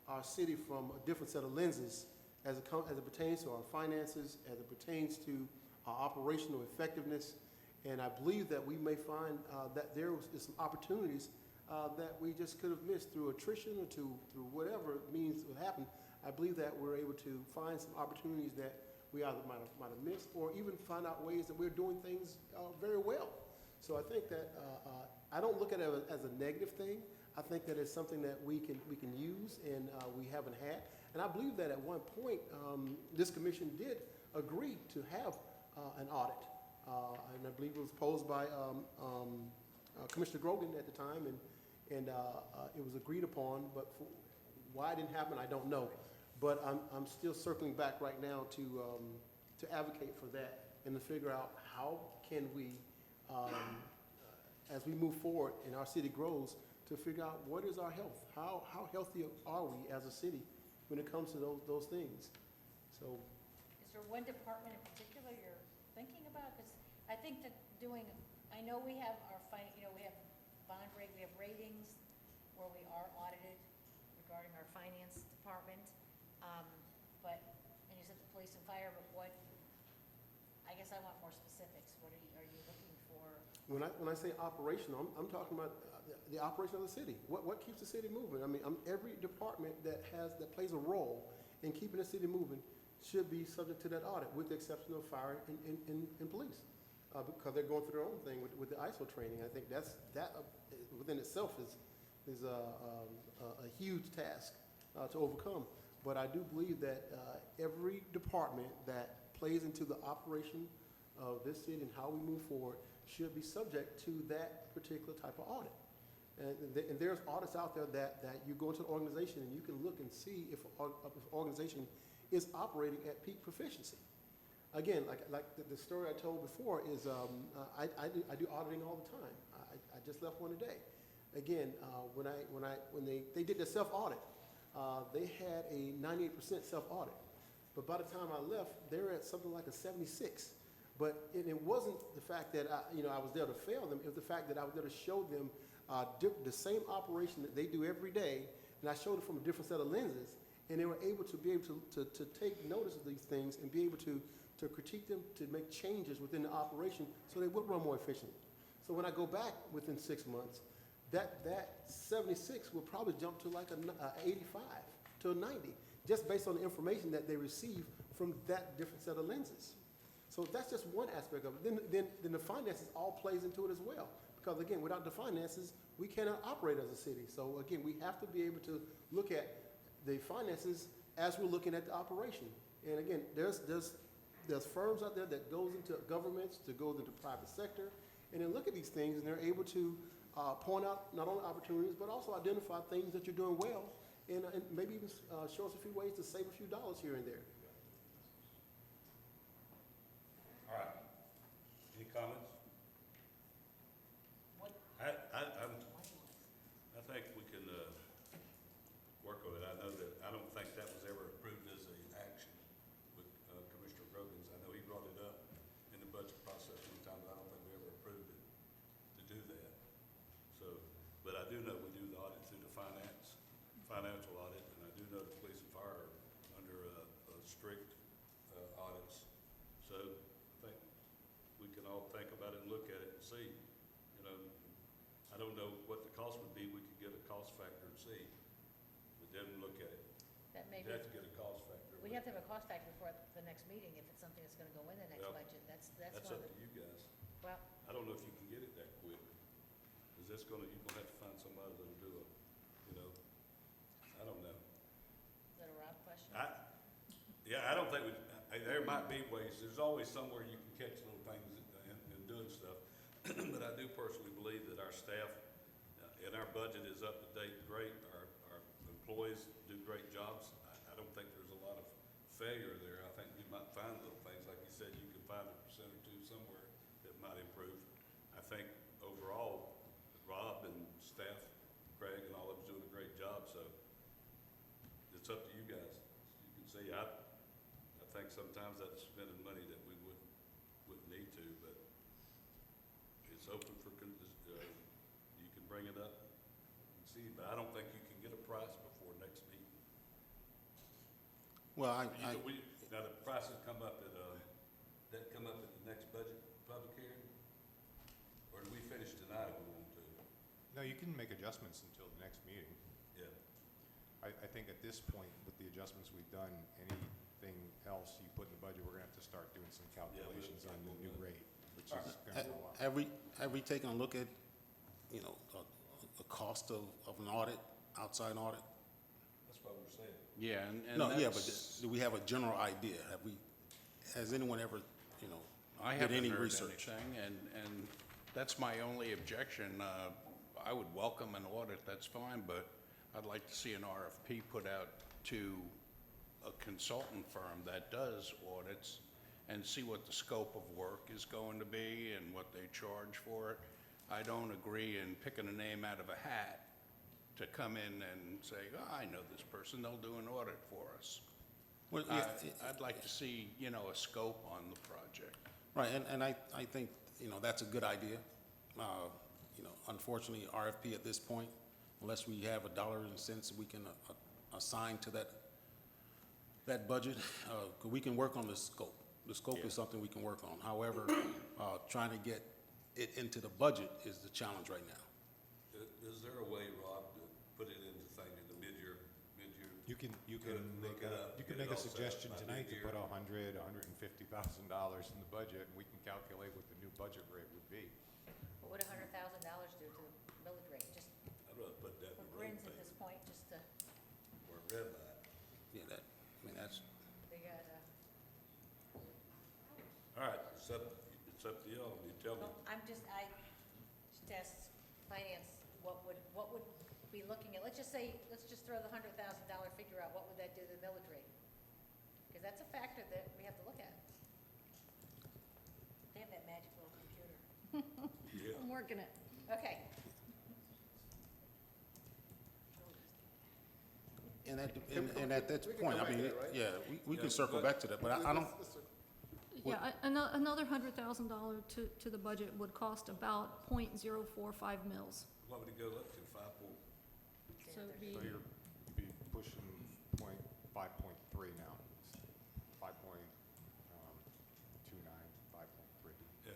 our city from a different set of lenses as it pertains to our finances, as it pertains to our operational effectiveness. And I believe that we may find that there is some opportunities that we just could have missed through attrition or through whatever means would happen. I believe that we're able to find some opportunities that we either might have missed, or even find out ways that we're doing things very well. So I think that I don't look at it as a negative thing. I think that it's something that we can use and we haven't had. And I believe that at one point this commission did agree to have an audit, and I believe it was posed by Commissioner Grogan at the time, and it was agreed upon. But why it didn't happen, I don't know. But I'm still circling back right now to advocate for that and to figure out how can we, as we move forward and our city grows, to figure out what is our health, how healthy are we as a city when it comes to those things. So, Is there one department in particular you're thinking about? Because I think that I know we have we have bond rate, we have ratings where we are audited regarding our finance department. And you said the police and fire, but I guess I want more specifics. What are you looking for? when I say operational, I'm talking about the operation of the city. What keeps the city moving? I mean, every department that plays a role in keeping the city moving should be subject to that audit, with the exception of fire and police, because they're going through their own thing with the ISO training. I think that within itself is a huge task to overcome. But I do believe that every department that plays into the operation of this city and how we move forward should be subject to that particular type of audit. And there's audits out there that you go into an organization and you can look and see if an organization is operating at peak proficiency. Again, like the story I told before is I do auditing all the time. I just left one today. Again, when they did the self-audit, they had a 98% self-audit. But by the time I left, they were at something like a 76. But it wasn't the fact that I was there to fail them. It was the fact that I was there to show them the same operation that they do every day, and I showed it from a different set of lenses, and they were able to take notice of these things and be able to critique them, to make changes within the operation so they would run more efficiently. So when I go back within 6 months, that 76 will probably jump to like a 85 to a 90, just based on the information that they receive from that different set of lenses. So that's just one aspect of it. Then the finances all plays into it as well. Because again, without the finances, we cannot operate as a city. So again, we have to be able to look at the finances as we're looking at the operation. And again, there's firms out there that goes into governments, that goes into private sector, and then look at these things, and they're able to point out not only opportunities, but also identify things that you're doing well, and maybe even show us a few ways to save a few dollars here and there. All right. Any comments? I think we can You'd have to get a cost factor. We have to have a cost factor before the next meeting if it's something that's gonna go in the next Well, budget. That's That's one up of to the, you guys. well, I don't know if you can get it that quick. Is this gonna, you're gonna have to find somebody that'll do it, you know? I don't know. is that a Rob question? Yeah, I don't think there might be ways, there's always somewhere you can catch little things in doing stuff. But I do personally believe that our staff and our budget is up to date, great. Our employees do great jobs. I don't think there's a lot of failure there. I think you might find little things, like you said, you can find a percent or two somewhere that might improve. I think overall, Rob and staff, Craig and all of them doing a great job, so it's up to you guys. You can see, I think sometimes that's spending money that we wouldn't need to, but it's open for, you can bring it up and see, but I don't think you can get a price before next meeting. Well, Now, the prices come up at, that come up at the next budget public hearing? Or do we finish tonight if we want to? No, you can make adjustments until the next meeting. Yeah. I think at this point, with the adjustments we've done, anything else you put in the budget, we're gonna have to start doing some calculations on the new rate, which is gonna go up. have we taken a look at, you know, the cost of an audit, outside audit? That's what we're saying. Yeah, and No, yeah, but that's, do we have a general idea? Has anyone ever, you know, I did haven't any heard research? anything, and that's my only objection. I would welcome an audit, that's fine, but I'd like to see an RFP put out to a consultant firm that does audits and see what the scope of work is going to be and what they charge for it. I don't agree in picking a name out of a hat to come in and say, oh, I know this person, they'll do an audit for us. Well, yeah, I'd like to see, you know, a scope on the project. right, and I think, you know, that's a good idea. You know, unfortunately, RFP at this point, unless we have a dollar and cents we can assign to that budget, we can work on the scope. The scope is something we can work on. However, trying to get it into the budget is the challenge right now. Is there a way, Rob, to put it in the thing in the mid-year? You can Look it up, make get it a all set suggestion by tonight to mid-year. put $150,000 in the budget, and we can calculate what the new budget rate would be. What would $100,000 do to the millage rate? Just I'd rather put that in for the road grins at thing, this point, just to, or red light. Yeah, I mean, that's, they got, All right, it's up to y'all, you tell me. well, I just asked finance, what would be looking at, let's just throw the $100,000 figure out, what would that do to the millage rate? Because that's a factor that we have to look at. They have that magic little computer. Yeah. I'm working it. Okay. and at that We can point, come I back mean, to that, right? yeah, we Yeah, can circle but- back to that, but I don't, Yeah, another $100,000 to the budget would cost about .045 mils. What would it go up to, 5 point? So it'd be, So you're be pushing 5.3 now. It's 5.29, 5.3. Yeah.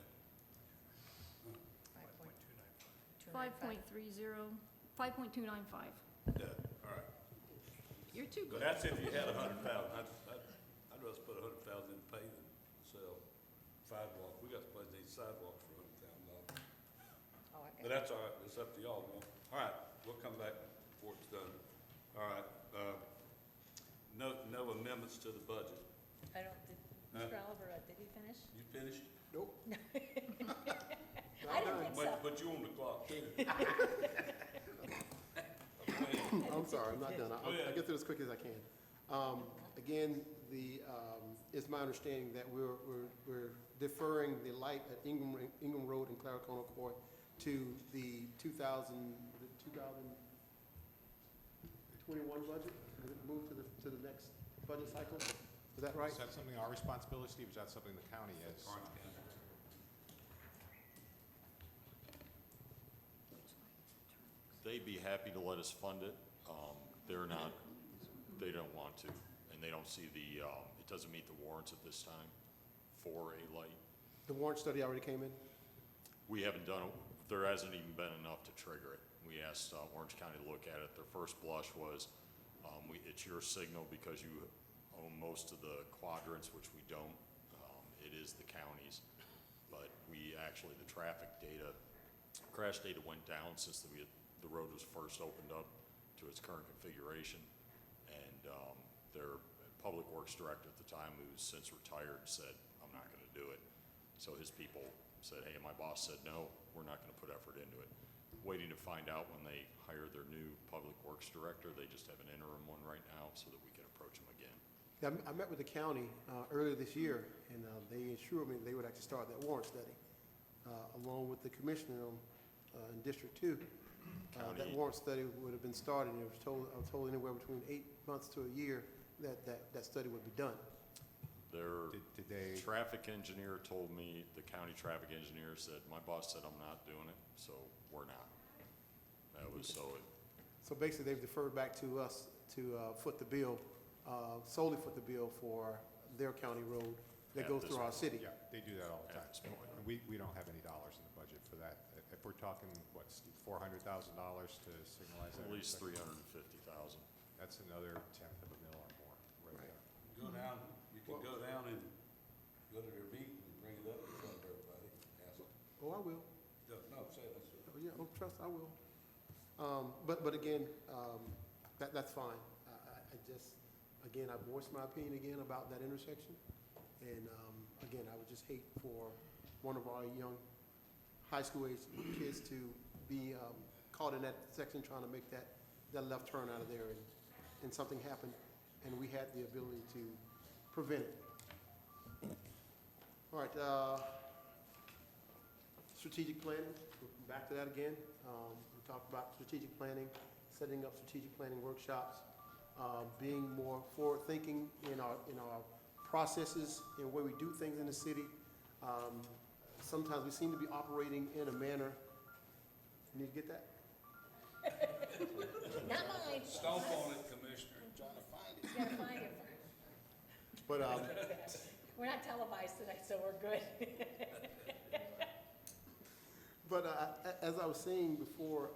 5.30, 5.295. Yeah, all right. You're too But good. that's if you had 100,000. I'd rather put 100,000 in paving, sell sidewalk. We got to place these sidewalks for $100,000. Oh, But that's all right, it's up to y'all, man. All right, we'll come back before it's done. All right, no amendments to the budget. I don't, Mr. Oliver, did he finish? You finished? Nope. I didn't think so. But you on the clock too. I'm sorry, I'm not done. Go ahead. I'll get through as quick as I can. Again, it's my understanding that we're deferring the light at Ingham Road and Claricona Court to the 2021 budget, move to the next budget cycle. Is that right? Is that something our responsibility, Steve, or is that something the county has? Orange County. They'd be happy to let us fund it. They're not, they don't want to, and they don't see it doesn't meet the warrants at this time for a light. The warrant study already came in? We haven't done, there hasn't even been enough to trigger it. We asked Orange County to look at it. Their first blush was, It's your signal because you own most of the quadrants, which we don't. It is the counties. But we actually, the traffic data, crash data went down since the road was first opened up to its current configuration. And their public works director at the time, who's since retired, said, I'm not gonna do it. So his people said, hey, my boss said, no, we're not gonna put effort into it. Waiting to find out when they hire their new public works director. They just have an interim one right now so that we can approach them again. Yeah, I met with the county earlier this year, and they assured me they would actually start that warrant study, along with the commissioner in District 2. That County- warrant study would have been started, and I was told anywhere between 8 months to a year that study would be done. Their Did they, traffic engineer told me, the county traffic engineer said, my boss said I'm not doing it, so we're not. That was So basically, they've deferred back to us to foot the bill, solely foot the bill for their county road that At goes this through our point, city. yeah, they do that all the At time. this point. And we don't have any dollars in the budget for that. If we're talking, what, Steve, $400,000 to signalize that? at least intersection, 350,000. That's another tenth of a mil or more, right Right. there. Go down, you can go down and go to their meeting and bring it up in front of everybody. Ask them. Oh, I will. No, say it. Oh, yeah, oh, trust, I will. But again, that's fine. I just, again, I voiced my opinion again about that intersection. And, again, I would just hate for one of our young high school age kids to be, caught in that section trying to make that left turn out of there and something happened and we had the ability to prevent it. All right, strategic planning, back to that again. We talked about strategic planning, setting up strategic planning workshops, being more forward-thinking in our processes and where we do things in the city. Sometimes we seem to be operating in a manner, you need to get that? Not mine. Stomp on it, Commissioner. You gotta find it. But, We're not televised tonight, so we're good. but as I was saying before,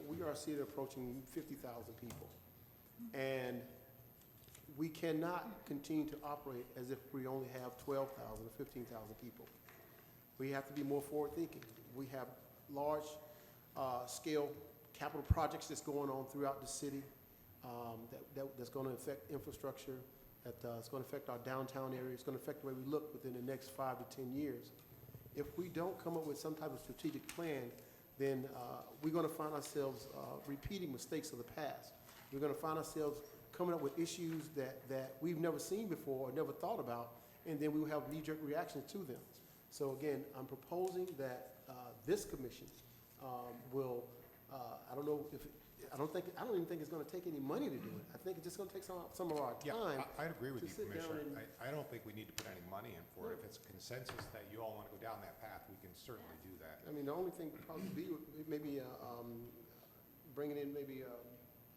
we are a city approaching 50,000 people. And we cannot continue to operate as if we only have 12,000 or 15,000 people. We have to be more forward-thinking. We have large scale capital projects that's going on throughout the city that's going to affect infrastructure, that's going to affect our downtown area. It's going to affect the way we look within the next 5 to 10 years. If we don't come up with some type of strategic plan, then we're going to find ourselves repeating mistakes of the past. We're going to find ourselves coming up with issues that we've never seen before or never thought about, and then we will have knee-jerk reactions to them. So again, I'm proposing that this commission will, I don't know if, I don't even think it's going to take any money to do it. I think it's just going to take some of our Yeah, time. I'd agree with to you, sit down Commissioner. and- I don't think we need to put any money in for it. If it's consensus that you all want to go down that path, we can certainly do that. I mean, the only thing would probably be maybe bringing in maybe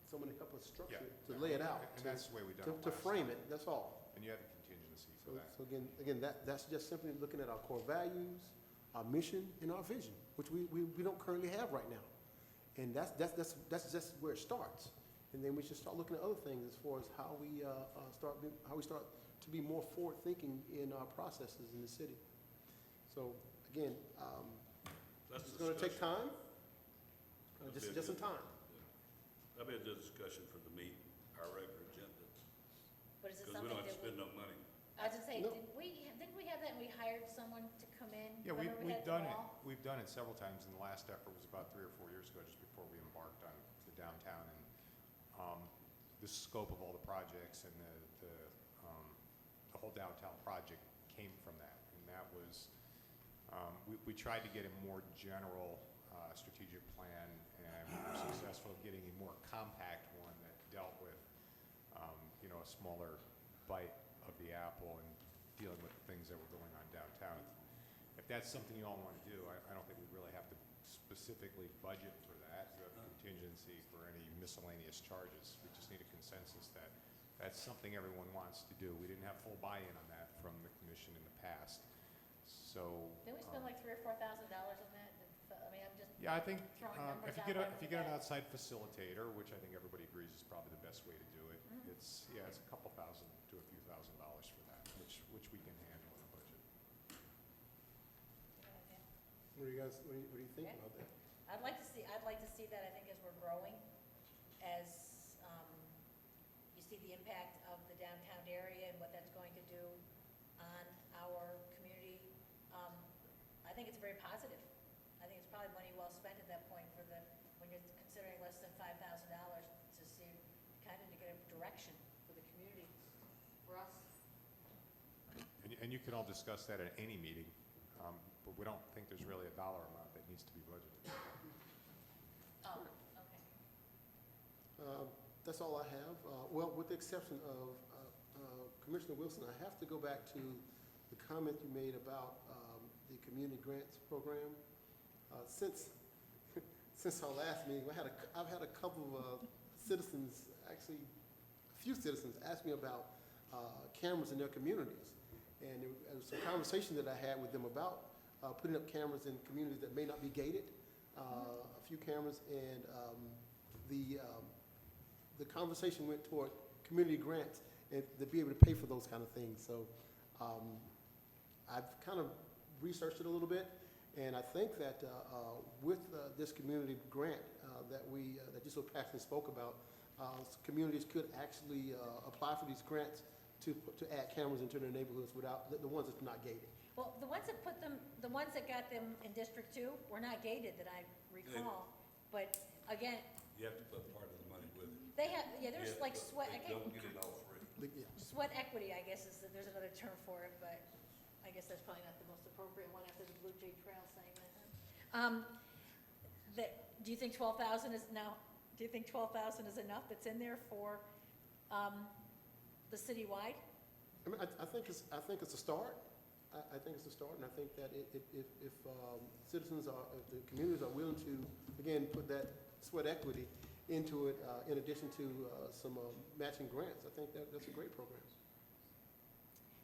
someone to help us structure it, to lay it out. And that's the way we've done it To last frame time. it, that's all. And you have a contingency for that. So again, that's just simply looking at our core values, our mission, and our vision, which we don't currently have right now. And that's just where it starts. And then we should start looking at other things as far as how we start to be more forward-thinking in our processes in the city. So again, That's it's going to take discussion. time, just some time. That'll be a discussion for the meeting, our regular agenda, But is it because we something don't have to that spend no money. I was just saying, No. didn't we have that and we hired someone to come in? Yeah, whenever we we've had the done it. wall? We've done it several times, and the last effort was about 3 or 4 years ago, just before we embarked on the downtown. And the scope of all the projects and the whole downtown project came from that. And that was, we tried to get a more general strategic plan, and we were successful in getting a more compact one that dealt with, a smaller bite of the apple and dealing with the things that were going on downtown. If that's something you all want to do, I don't think we really have to specifically budget for that. You have a contingency for any miscellaneous charges. We just need a consensus that that's something everyone wants to do. We didn't have full buy-in on that from the commission in the past. So. Didn't we spend like $3,000 or $4,000 on that? I mean, I'm just. Yeah, I think, Throwing numbers if you out get, there if you for get an that. outside facilitator, which I think everybody agrees is probably the best way to do it, it's, yeah, it's a couple thousand to a few $1,000s for that, which we can handle in the budget. What do you guys, what do you think Yeah. about that? I'd like to see that, I think, as we're growing, as, you see the impact of the downtown area and what that's going to do on our community. I think it's very positive. I think it's probably money well spent at that point for the, when you're considering less than $5,000 to see, kind of to get a direction for the community, for us. And you can all discuss that at any meeting, but we don't think there's really a dollar amount that needs to be budgeted. Oh, okay. That's all I have. Well, with the exception of Commissioner Wilson, I have to go back to the comment you made about the community grants program. Since our last meeting, I've had a couple of citizens, actually a few citizens, ask me about cameras in their communities. And there was some conversation that I had with them about putting up cameras in communities that may not be gated, a few cameras, and the conversation went toward community grants and to be able to pay for those kind of things. So I've kind of researched it a little bit, and I think that with this community grant that you so passionately spoke about, communities could actually apply for these grants to add cameras into their neighborhoods without, the ones that's not gated. Well, the ones that put them, the ones that got them in District 2 were not gated that I recall. But again, You have to put part of the money with it. they have, yeah, there's Yeah, like but sweat, they don't get it all free. Yeah. sweat equity, I guess, there's another term for it, but I guess that's probably not the most appropriate one after the Blue Jay Trail saying that. Do you think 12,000 is now, do you think 12,000 is enough that's in there for the citywide? I mean, I think it's a start. I think it's a start, and I think that if citizens are, if the communities are willing to, again, put that sweat equity into it, in addition to some matching grants, I think that's a great program.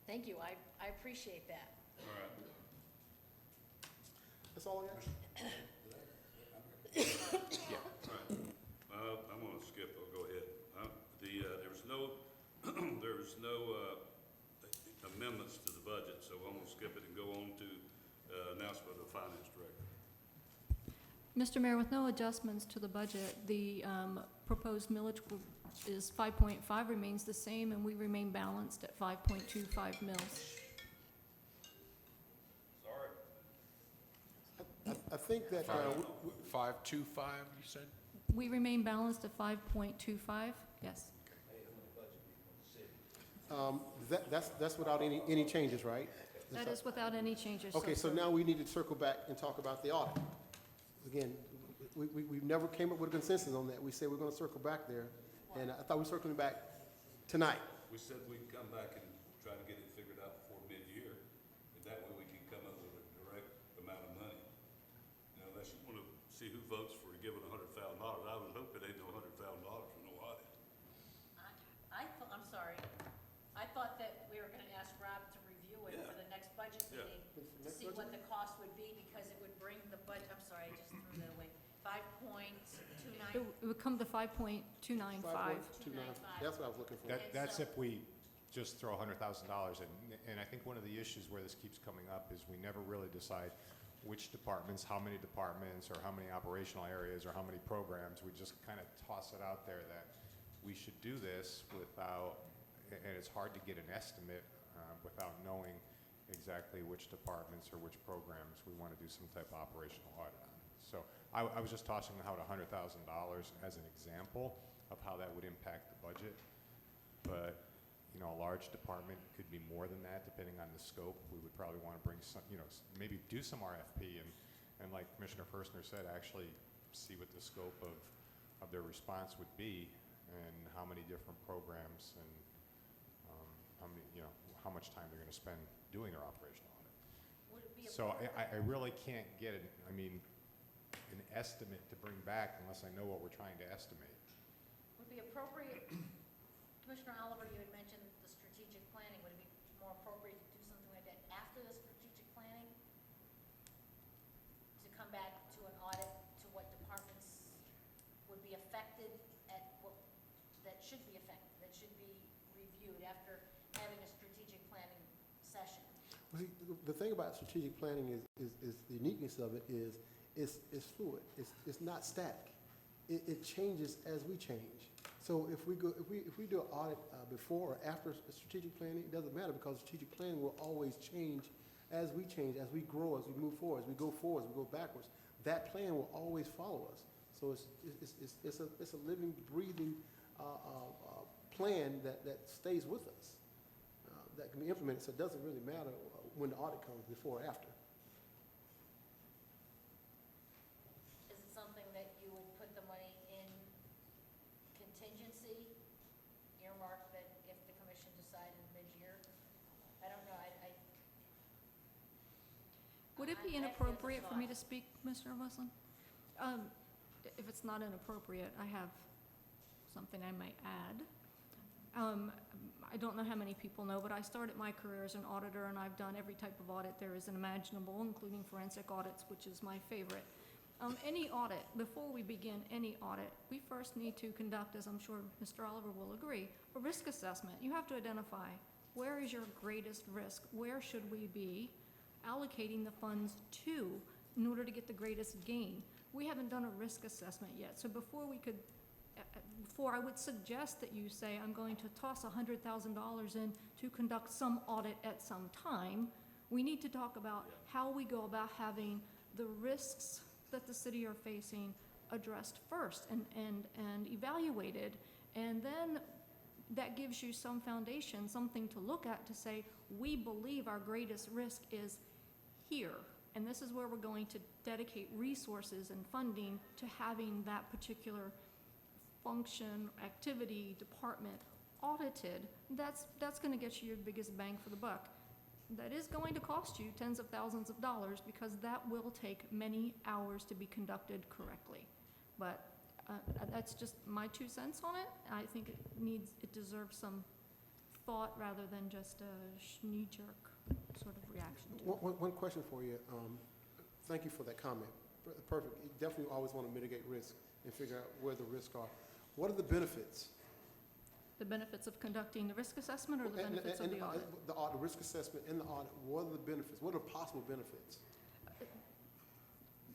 Thank you, I appreciate that. All right. That's all I got. I'm gonna skip, I'll go ahead. There was no amendments to the budget, so I'm gonna skip it and go on to announcement of the finance director. Mr. Mayor, with no adjustments to the budget, the proposed millage is 5.5, remains the same, and we remain balanced at 5.25 mils. Sorry. I think that, 525, you said? We remain balanced at 5.25, yes. that's without any changes, right? That is without any changes. Okay, so now we need to circle back and talk about the audit. Again, we never came up with a consensus on that. We said we're gonna circle back there, and I thought we were circling back tonight. We said we'd come back and try to get it figured out before mid-year, and that way we can come up with a direct amount of money. Now, unless you wanna see who votes for giving $100,000, I would hope it ain't no $100,000 for no audit. I'm sorry, I thought that we were gonna ask Rob to review it for the next budget Yeah. meeting, For the to next see budget? what the cost would be, because it would bring the budget, I'm sorry, I just threw that away, 5.29. It would come to 5.295. 5.29. That's what I was looking for. That's if we just throw $100,000 in. And I think one of the issues where this keeps coming up is we never really decide which departments, how many departments, or how many operational areas, or how many programs. We just kind of toss it out there that we should do this without, and it's hard to get an estimate without knowing exactly which departments or which programs we want to do some type of operational audit on. So I was just tossing out $100,000 as an example of how that would impact the budget. But, you know, a large department could be more than that, depending on the scope. We would probably want to bring some, you know, maybe do some RFP and like Commissioner Firstner said, actually see what the scope of their response would be and how many different programs and how many, you know, how much time they're going to spend doing their operational audit. Would it be So I really can't get an estimate to bring back unless I know what we're trying to estimate. Would it be appropriate, Commissioner Oliver, you had mentioned the strategic planning, would it be more appropriate to do something like that after the strategic planning? To come back to an audit, to affected that should be affected, that should be reviewed after having a strategic planning session? Well, see, the thing about strategic planning is the uniqueness of it is it's fluid. It's not static. It changes as we change. So if we do an audit before or after strategic planning, it doesn't matter because strategic planning will always change, as we grow, as we move forward, as we go forward, as we go backwards. That plan will always follow us. So it's a living, breathing plan that stays with us, that can be implemented. So it doesn't really matter when the audit comes, before or after. Is it something that you would put the money in contingency, earmark that if the commission decided mid-year? I don't know, Would it be inappropriate for me to speak, Mr. Wesson? If it's not inappropriate, I have something I might add. I don't know how many people know, but I started my career as an auditor, and I've done every type of audit there is imaginable, including forensic audits, which is my favorite. Any audit, before we begin any audit, we first need to conduct, as I'm sure Mr. Oliver will agree, a risk assessment. You have to identify where is your greatest risk, where should we be allocating the funds to in order to get the greatest gain. We haven't done a risk assessment yet, so before I would suggest that you say, I'm going to toss $100,000 in to conduct some audit at some time, we need to talk about how we go about having the risks that the city are facing addressed first and evaluated, and then that gives you some foundation, something to look at to say, we believe our greatest risk is here, and this is where we're going to dedicate resources and funding to having that particular function, activity, department audited. That's going to get you your biggest bang for the buck. That is going to cost you tens of thousands of dollars because that will take many hours to be conducted correctly. But that's just my 2 cents on it. I think it deserves some thought rather than just a knee-jerk sort of reaction to it. One question for you. Thank you for that comment. Perfect. You definitely always want to mitigate risk and figure out where the risks are. What are the benefits? The benefits of conducting the risk assessment or the benefits of the audit? The risk assessment and the audit, what are the benefits? What are possible benefits?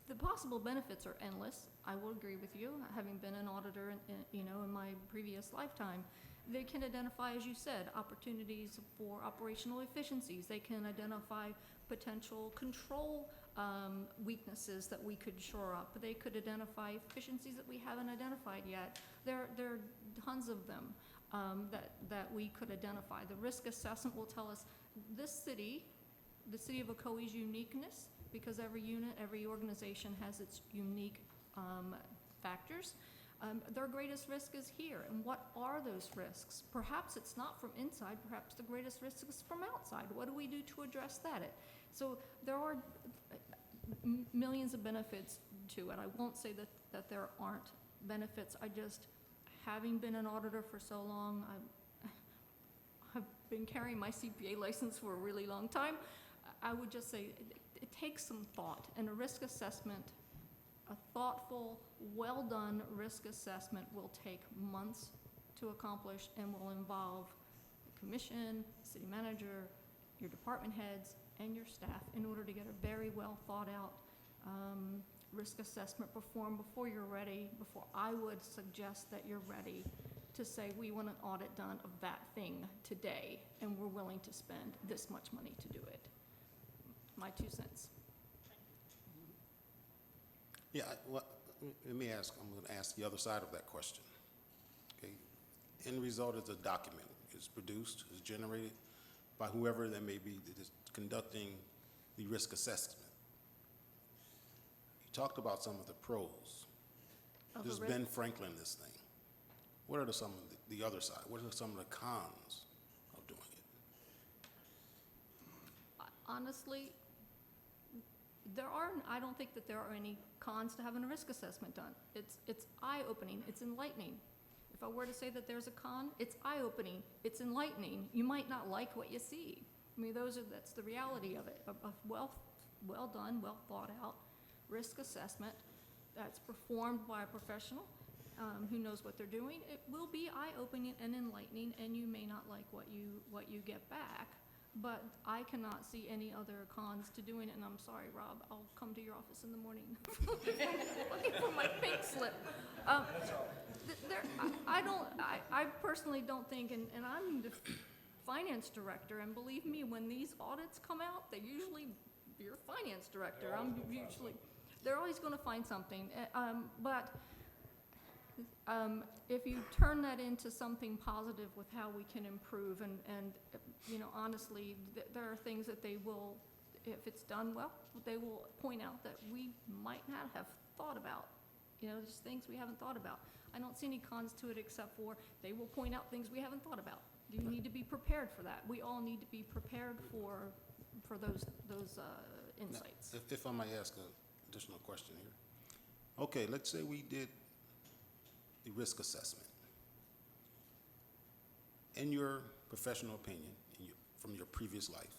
The possible benefits are endless. I will agree with you, having been an auditor in my previous lifetime. They can identify, as you said, opportunities for operational efficiencies. They can identify potential control weaknesses that we could shore up. They could identify efficiencies that we haven't identified yet. There are tons of them that we could identify. The risk assessment will tell us this city, the city of Ocoee's uniqueness, because every unit, every organization has its unique factors. Their greatest risk is here, and what are those risks? Perhaps it's not from inside, perhaps the greatest risk is from outside. What do we do to address that? So there are millions of benefits to it. I won't say that there aren't benefits. I just, having been an auditor for so long, I've been carrying my CPA license for a really long time. I would just say it takes some thought, and a risk assessment, a thoughtful, well-done risk assessment will take months to accomplish and will involve the commission, city manager, your department heads, and your staff in order to get a very well thought out risk assessment performed before you're ready, before I would suggest that you're ready to say we want an audit done of that thing today and we're willing to spend this much money to do it. My 2 cents. Yeah, let me ask, I'm going to ask the other side of that question. Okay, end result is a document. It's produced, it's generated by whoever that may be that is conducting the risk assessment. You talked about some of the pros. This is Ben Franklin, this thing. What are some of the other side? What are some of the cons of doing it? Honestly, I don't think that there are any cons to having a risk assessment done. It's eye-opening, it's enlightening. If I were to say that there's a con, it's eye-opening, it's enlightening. You might not like what you see. I mean, that's the reality of it. A well done, well thought out risk assessment that's performed by a professional who knows what they're doing. It will be eye-opening and enlightening, and you may not like what you get back. But I cannot see any other cons to doing it, and I'm sorry, Rob, I'll come to your office in the morning looking for my pink slip. I personally don't think, and I'm the finance director, and believe me, when these audits come out, they usually, you're a finance director, they're always gonna find something. But if you turn that into something positive with how we can improve, and you know, honestly, there are things that they will, if it's done well, they will point out that we might not have thought about. You know, just things we haven't thought about. I don't see any cons to it except for they will point out things we haven't thought about. You need to be prepared for that. We all need to be prepared for those insights. Now, if I might ask an additional question here. Okay, let's say we did the risk assessment. In your professional opinion, from your previous life,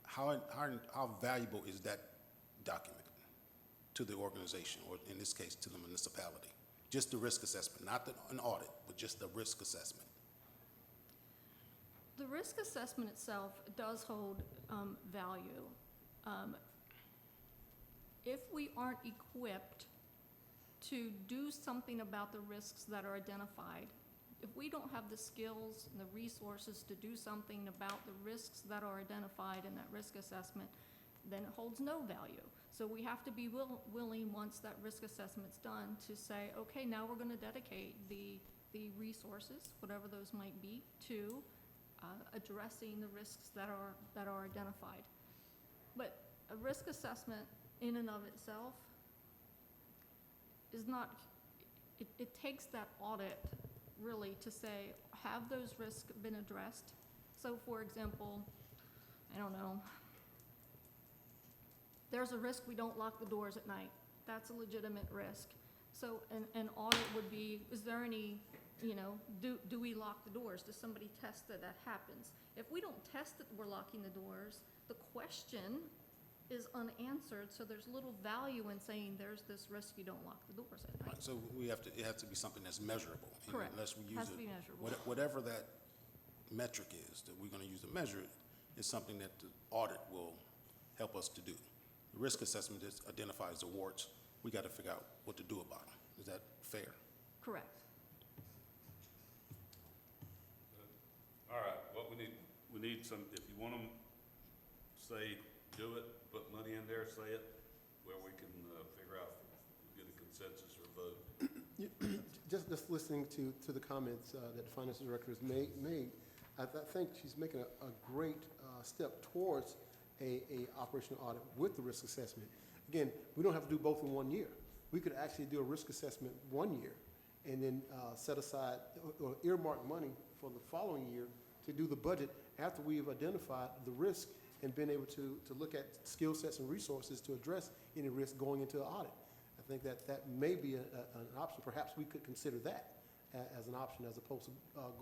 how valuable is that document to the organization, or in this case, to the municipality? Just the risk assessment, not an audit, but just the risk assessment. The risk assessment itself does hold value. If we aren't equipped to do something about the risks that are identified, if we don't have the skills and the resources to do something about the risks that are identified in that risk assessment, then it holds no value. So we have to be willing, once that risk assessment's done, to say, okay, now we're gonna dedicate the resources, whatever those might be, to addressing the risks that are identified. But a risk assessment in and of itself is not, it takes that audit really to say, have those risks been addressed? So for example, I don't know, there's a risk we don't lock the doors at night. That's a legitimate risk. So an audit would be, is there any, you know, do we lock the doors? Does somebody test that happens? If we don't test that we're locking the doors, the question is unanswered, so there's little value in saying there's this risk you don't lock the doors at night. Right, so it has to be something that's measurable. And Correct. unless we use Has to be measurable. Whatever that metric is that we're gonna use to measure it, is something that the audit will help us to do. The risk assessment just identifies the warts. We gotta figure out what to do about them. Is that fair? Correct. All right, what we need some, if you want them, say, do it, put money in there, say it, where we can figure out, get a consensus or vote. Just listening to the comments that the finance director has made, I think she's making a great step towards a operational audit with the risk assessment. Again, we don't have to do both in 1 year. We could actually do a risk assessment 1 year and then set aside or earmark money for the following year to do the budget after we've identified the risk and been able to look at skill sets and resources to address any risk going into the audit. I think that may be an option. Perhaps we could consider that as an option as opposed to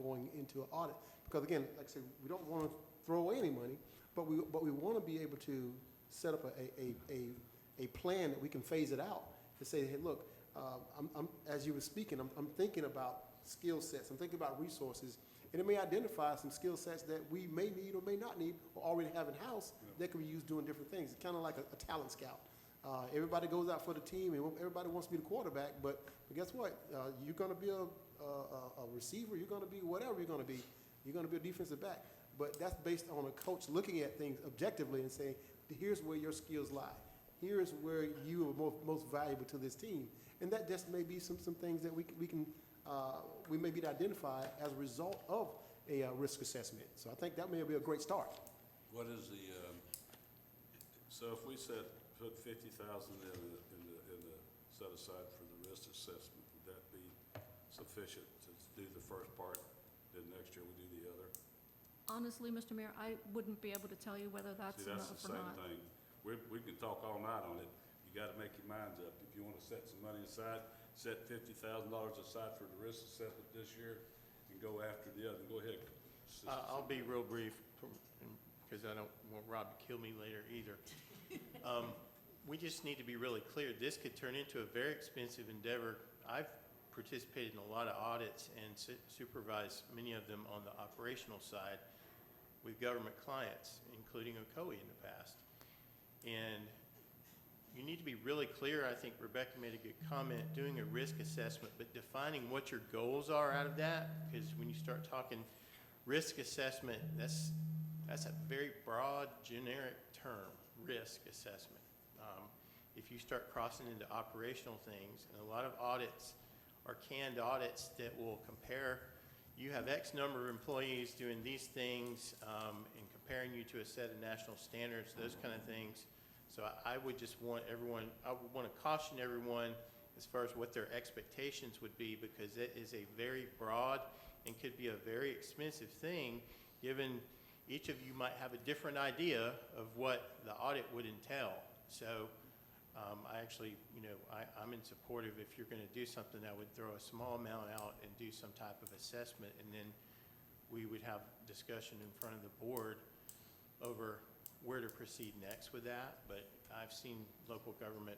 going into an audit. Because again, like I said, we don't want to throw away any money, but we want to be able to set up a plan that we can phase it out to say, hey, look, as you were speaking, I'm thinking about skill sets, I'm thinking about resources, and it may identify some skill sets that we may need or may not need or already have in-house that can be used doing different things. It's kind of like a talent scout. Everybody goes out for the team, and everybody wants to be the quarterback, but guess what? You're going to be a receiver, you're going to be whatever you're going to be. You're going to be a defensive back. But that's based on a coach looking at things objectively and saying, here's where your skills lie. Here's where you are most valuable to this team. And that just may be some things that we may be to identify as a result of a risk assessment. So I think that may be a great start. What is the, so if we put 50,000 in the set aside for the risk assessment, would that be sufficient to do the first part, then next year we do the other? Honestly, Mr. Mayor, I wouldn't be able to tell you whether that's enough or not. See, that's the same thing. We can talk all night on it. You gotta make your minds up. If you wanna set some money aside, set $50,000 aside for the risk assessment this year and go after the other. Go ahead. I'll be real brief because I don't want Rob to kill me later either. we just need to be really clear. This could turn into a very expensive endeavor. I've participated in a lot of audits and supervised many of them on the operational side with government clients, including Ocoee in the past. And you need to be really clear. I think Rebecca made a good comment, doing a risk assessment, but defining what your goals are out of that, because when you start talking risk assessment, that's a very broad, generic term, risk assessment. If you start crossing into operational things, and a lot of audits are canned audits that will compare, you have X number of employees doing these things, and comparing you to a set of national standards, those kind of things. So I would just want everyone, I would want to caution everyone as far as what their expectations would be, because it is a very broad and could be a very expensive thing, given each of you might have a different idea of what the audit would entail. So I actually, I'm in support of, if you're going to do something, I would throw a small amount out and do some type of assessment, and then we would have discussion in front of the board over where to proceed next with that. But I've seen local government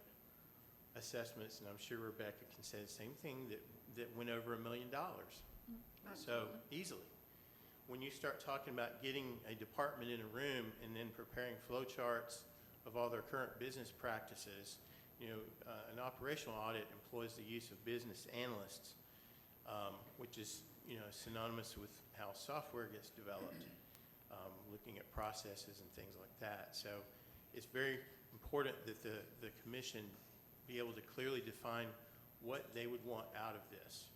assessments, and I'm sure Rebecca can say the same thing, that went over $1 million. So easily. When you start talking about getting a department in a room and then preparing flow charts of all their current business practices, an operational audit employs the use of business analysts, which is, synonymous with how software gets developed, looking at processes and things like that. So it's very important that the commission be able to clearly define what they would want out of this,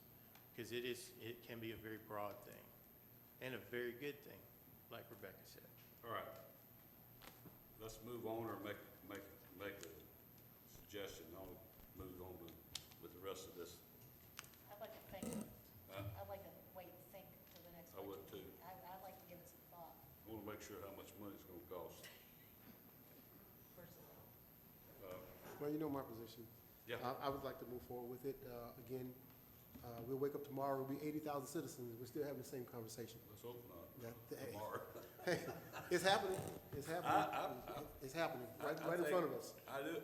because it can be a very broad thing and a very good thing, like Rebecca said. All right. Let's move on, or make a suggestion. I'll move on with the rest of this. I'd like to think, I'd like to wait and think for the next I budget would too. meeting. I'd like to give it some thought, I want to make sure how much money it's going to cost. personally. Well, you know my position. Yeah. I would like to move forward with it. Again, we'll wake up tomorrow, we'll be 80,000 citizens, we're still having the same conversation. Let's hope not. Hey, Tomorrow. hey, it's happening, it's happening. It's happening, right in front of us. I do.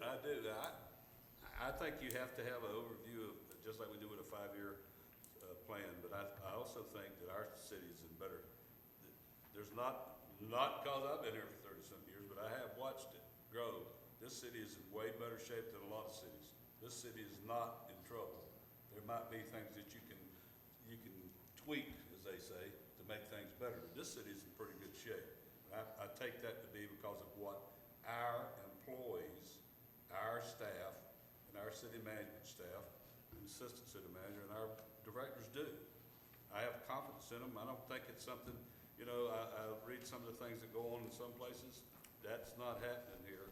I think you have to have an overview of, just like we do with a 5-year plan, but I also think that our city is in better, there's not because I've been here for 30-some years, but I have watched it grow. This city is in way better shape than a lot of cities. This city is not in trouble. There might be things that you can tweak, as they say, to make things better. But this city is in pretty good shape. I take that to be because of what our employees, our staff, and our city management staff, and assistant city manager, and our directors do. I have confidence in them. I don't think it's something, I read some of the things that go on in some places. That's not happening here.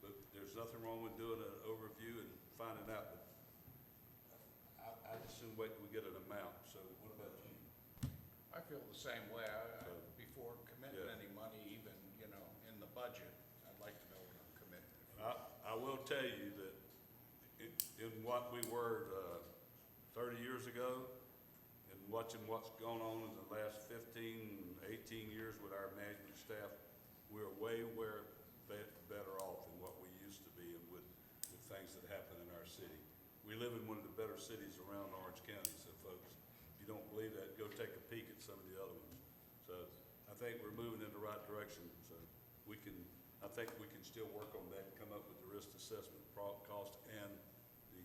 But there's nothing wrong with doing an overview and finding out. But I just soon wait till we get an amount. So what about you? I feel the same way. Before committing any money, even, in the budget, I'd like to know what I'm committing. I will tell you that in what we were 30 years ago, and watching what's gone on in the last 15, 18 years with our management staff, we're way better off than what we used to be, and with things that happen in our city. We live in one of the better cities around Orange County, so folks, if you don't believe that, go take a peek at some of the other ones. So I think we're moving in the right direction, so I think we can still work on that and come up with the risk assessment cost and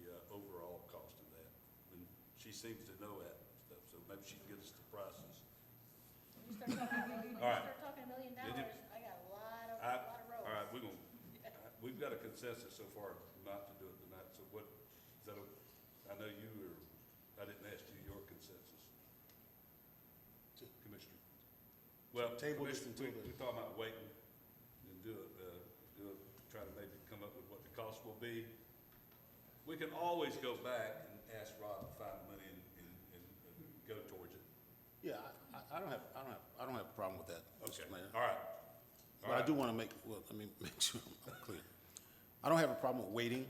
the overall cost of that. And she seems to know that stuff, so maybe she can get us the prices. When you start talking, All right. $1 million, I got a lot of roads. All right, we've got a consensus so far not to do it tonight, so what, is that, I know I didn't ask you your consensus. Commissioner. Well, Table this Commissioner, until we're talking about waiting and try to maybe come up with what the cost will be. We can always go back and ask Rob to find money and go towards it. Yeah, I don't have a problem with that, Okay, Mr. Mayor. all right. But I do want to make sure I'm clear. I don't have a problem with waiting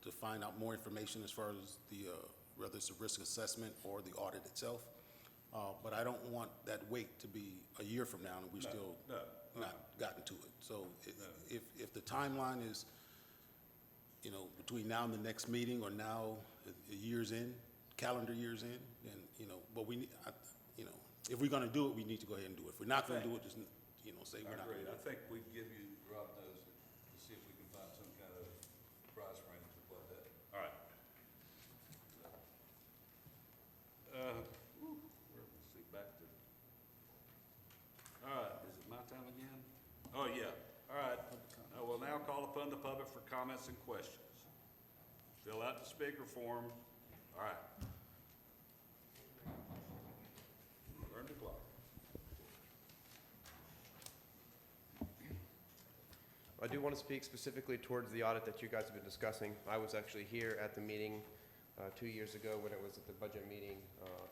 to find out more information as far as whether it's a risk assessment or the audit itself. But I don't want that wait to be a year from now and we still not gotten to it. So if the timeline is you know, between now and the next meeting, or now, a year's in, calendar year's in, and, you know, but we, you know, if we're gonna do it, we need to go ahead and do it. If we're not gonna do it, just, you know, say I we're not gonna agree. do I it. think we'd give you, Rob knows, to see if we can find some kind of price range of what that. All right. Let's see, back to. All right, is it my time again? Oh, yeah. All right. I will now call upon the public for comments and questions. Fill out the speaker form. All right. Turn the clock. I do want to speak specifically towards the audit that you guys have been discussing. I was actually here at the meeting 2 years ago when it was at the budget meeting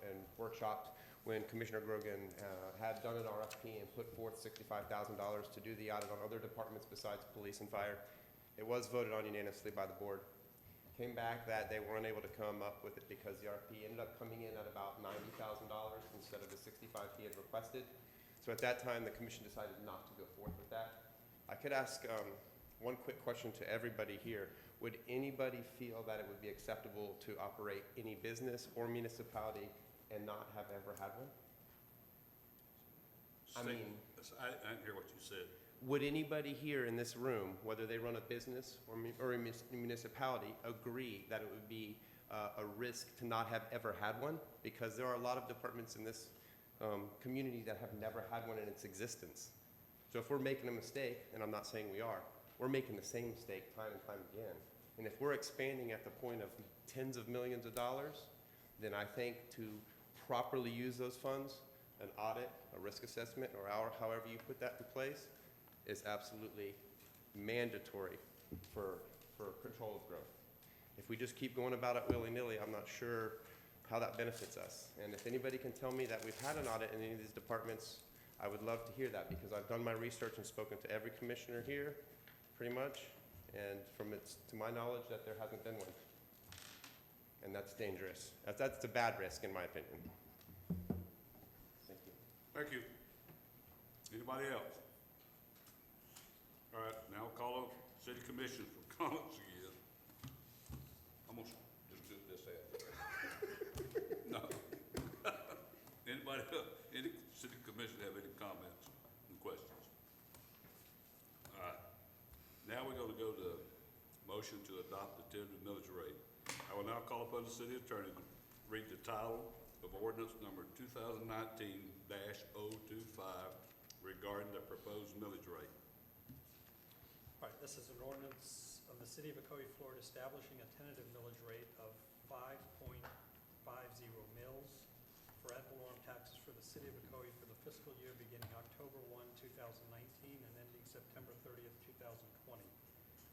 and workshopped when Commissioner Grogan had done an RFP and put forth $65,000 to do the audit on other departments besides police and fire. It was voted on unanimously by the board. Came back that they weren't able to come up with it because the RFP ended up coming in at about $90,000 instead of the $65,000 he had requested. So at that time, the commission decided not to go forth with that. I could ask one quick question to everybody here. Would anybody feel that it would be acceptable to operate any business or municipality and not have ever had one? I mean, I didn't hear what you said. would anybody here in this room, whether they run a business or a municipality, agree that it would be a risk to not have ever had one? Because there are a lot of departments in this community that have never had one in its existence. So if we're making a mistake, and I'm not saying we are, we're making the same mistake time and time again. And if we're expanding at the point of tens of millions of dollars, then I think to properly use those funds, an audit, a risk assessment, or however you put that in place, is absolutely mandatory for control of growth. If we just keep going about it willy-nilly, I'm not sure how that benefits us. And if anybody can tell me that we've had an audit in any of these departments, I would love to hear that, because I've done my research and spoken to every commissioner here, pretty much, and to my knowledge, that there hasn't been one. And that's dangerous. That's a bad risk, in my opinion. Thank you. Thank you. Anybody else? All right, now call on city commission for comments again. I'm gonna just do this half. No. Anybody else, any city commission have any comments and questions? All right, now we're gonna go to motion to adopt the tentative millage rate. I will now call upon the city attorney to read the title of ordinance number 2019-025 regarding the proposed millage rate. All right, this is an ordinance of the City of Ocoee, Florida, establishing a tentative millage rate of 5.50 mills for ad valorem taxes for the City of Ocoee for the fiscal year beginning October 1, 2019 and ending September 30th, 2020,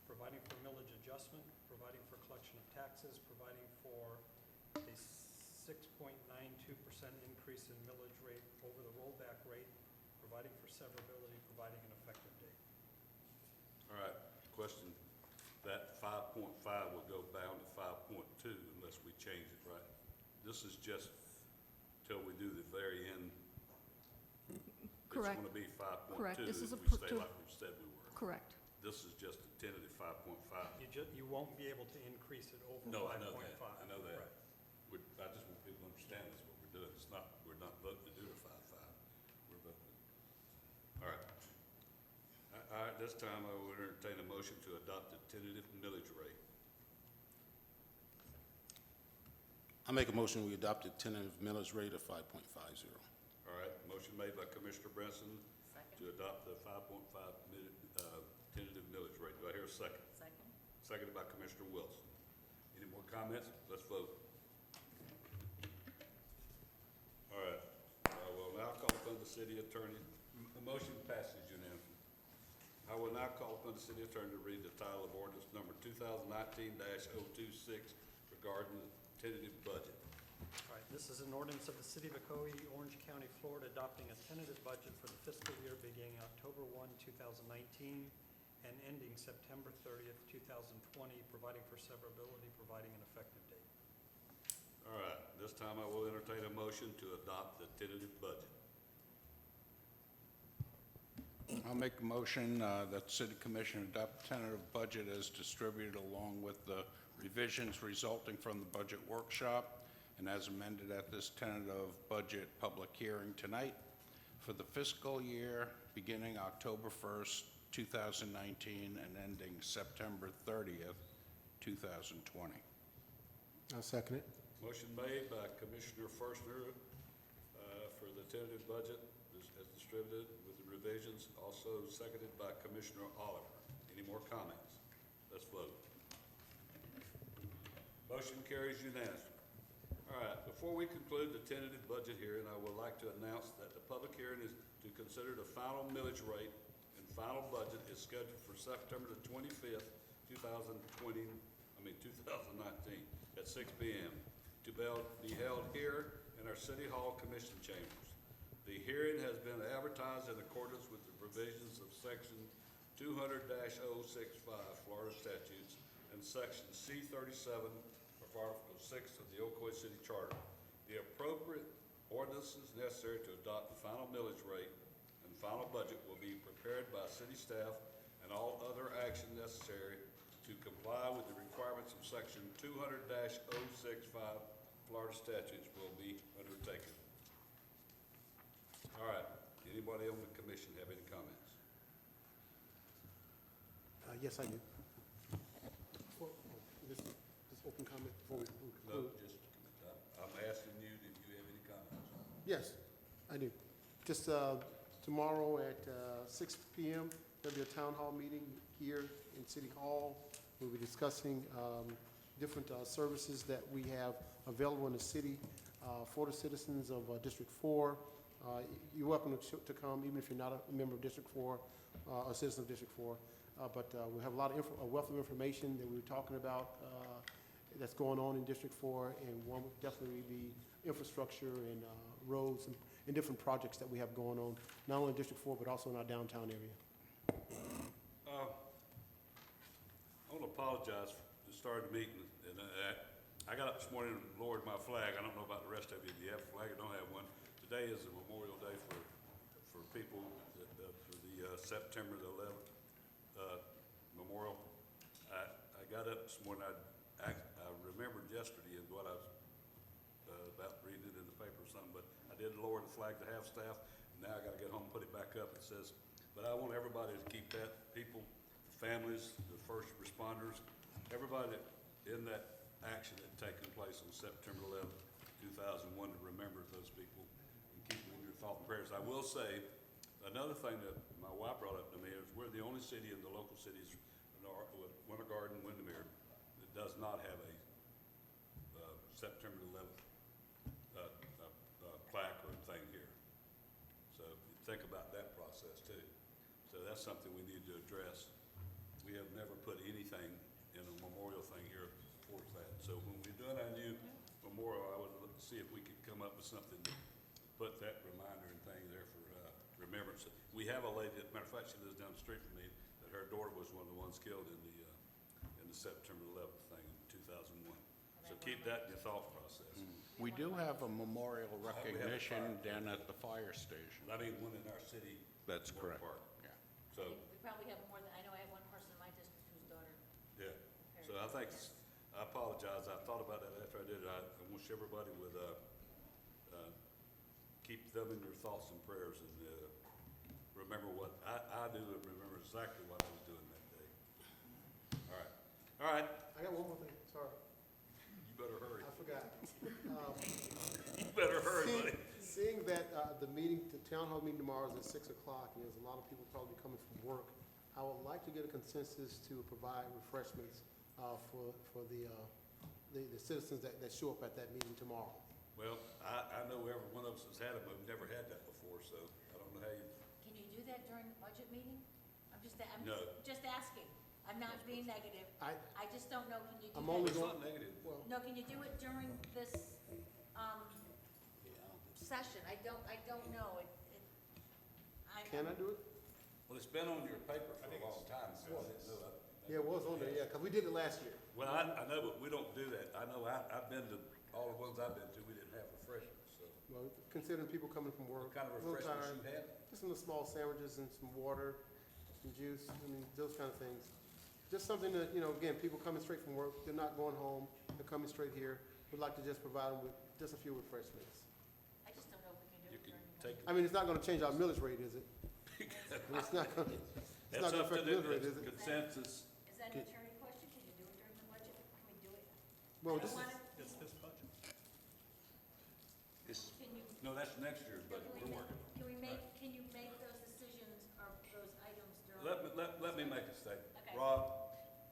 providing for millage adjustment, providing for collection of taxes, providing for a 6.92% increase in millage rate over the rollback rate, providing for severability, providing an effective date. All right, question, that 5.5 will go down to 5.2 unless we change it, right? This is just till we do the very end. Correct. It's gonna be 5.2 Correct. This is if a we stay to- like we said we were. Correct. This is just a tentative 5.5. You won't be able to increase it over 5.5. No, I know that, I know that. Right. I just want people to understand that's what we're doing. It's not, we're not voting to do the 5.5. We're voting. All right. All right, this time I will entertain a motion to adopt the tentative millage rate. I make a motion, we adopt a tentative millage rate of 5.50. All right, motion made by Commissioner Branson to adopt the 5.5 tentative millage rate. Do I hear a second? Second. Seconded by Commissioner Wilson. Any more comments? Let's vote. All right, we'll now call upon the city attorney. The motion passes unanimously. I will now call upon the city attorney to read the title of ordinance number 2019-026 regarding the tentative budget. All right, this is an ordinance of the City of Ocoee, Orange County, Florida, adopting a tentative budget for the fiscal year beginning October 1, 2019 and ending September 30th, 2020, providing for severability, providing an effective date. All right, this time I will entertain a motion to adopt the tentative budget. I'll make a motion that City Commission adopt tentative budget as distributed along with the revisions resulting from the budget workshop and as amended at this tentative budget public hearing tonight for the fiscal year beginning October 1st, 2019 and ending September 30th, 2020. I'll second it. Motion made by Commissioner Forstner for the tentative budget as distributed with the revisions, also seconded by Commissioner Oliver. Any more comments? Let's vote. Motion carries unanimously. All right, before we conclude the tentative budget hearing, I would like to announce that the public hearing is to consider the final millage rate and final budget is scheduled for September the 25th, 2019 at 6 p.m. to be held here in our City Hall Commission chambers. The hearing has been advertised in accordance with the provisions of Section 200-065 Florida statutes and Section C-37 of Article 6 of the Ocoee City Charter. The appropriate ordinances necessary to adopt the final millage rate and final budget will be prepared by city staff, and all other action necessary to comply with the requirements of Section 200-065 Florida statutes will be undertaken. All right, anybody on the commission have any comments? Yes, I do. This open comment before we No, conclude? just, I'm asking you if you have any comments. Yes, I do. Just tomorrow at 6 p.m., there'll be a town hall meeting here in City Hall. We'll be discussing different services that we have available in the city for the citizens of District 4. You're welcome to come, even if you're not a member of District 4, a citizen of District 4. But we have a wealth of information that we were talking about that's going on in District 4, and one would definitely be infrastructure and roads and different projects that we have going on, not only in District 4, but also in our downtown area. I want to apologize for starting the meeting, and I got up this morning and lowered my flag. I don't know about the rest of you. Do you have a flag or don't have one? Today is a Memorial Day for people for the September the 11th memorial. I got up this morning. I remembered yesterday and what I was about reading it in the paper or something, but I did lower the flag to half staff. And now I got to get home and put it back up. It says, but I want everybody to keep that, people, families, the first responders, everybody in that action that taken place on September 11th, 2001, to remember those people and keep them in your thought and prayers. I will say, another thing that my wife brought up to me is we're the only city in the local cities, Winter Garden, Windermere, that does not have a September 11th plaque or thing here. So think about that process too. So that's something we need to address. We have never put anything in a memorial thing here towards that. So when we're doing our new memorial, I would see if we could come up with something to put that reminder and thing there for remembrance. We have a lady, as a matter of fact, she lives down the street from me, that her daughter was one of the ones killed in the September 11th thing in 2001. So keep that in your thought process. We do have a memorial recognition down at the fire station. I mean, one in our city. That's Moore correct. Park. Yeah. So, We probably have more than, I know I have one person in my district whose daughter. yeah. So I think, I apologize. I thought about that after I did it. I wish everybody would keep them in your thoughts and prayers and remember what I do and remember exactly what I was doing that day. All right. All right. I got one more thing, sorry. You better hurry. I forgot. You better hurry, buddy. Seeing that the town hall meeting tomorrow is at 6 o'clock, and there's a lot of people probably coming from work, I would like to get a consensus to provide refreshments for the citizens that show up at that meeting tomorrow. Well, I know every one of us has had it, but we've never had that before, so I don't know how you. Can you do that during the budget meeting? I'm No. just asking. I'm not being negative. I just don't know, can you do I'm that? only It's going, not negative. well, No, can you do it during this, session? I don't know. can I do it? Well, it's been on your paper for a long time, so I didn't know that. Yeah, it was on there, yeah, because we did it last year. Well, I know, but we don't do that. I know I've been to, all the ones I've been to, we didn't have refreshments, so. Well, considering people coming from work, What kind of a little refreshments tired, you have? just some of the small sandwiches and some water, some juice, I mean, those kind of things. Just something that, you know, again, people coming straight from work, they're not going home, they're coming straight here. We'd like to just provide them with just a few refreshments. I just don't know if we can do You it can during the take, I mean, it's not gonna change our millage rate, is it? It's not gonna, it's that's not gonna up to affect the millage the rate, is it? consensus. Is that an attorney question? Can you do it during the budget? Can we do it? Well, I this don't is, wanna- It's this budget. Can you, No, that's next year's budget can we're we working on. can you make those decisions or those items during? Let me make a statement. Okay. Rob,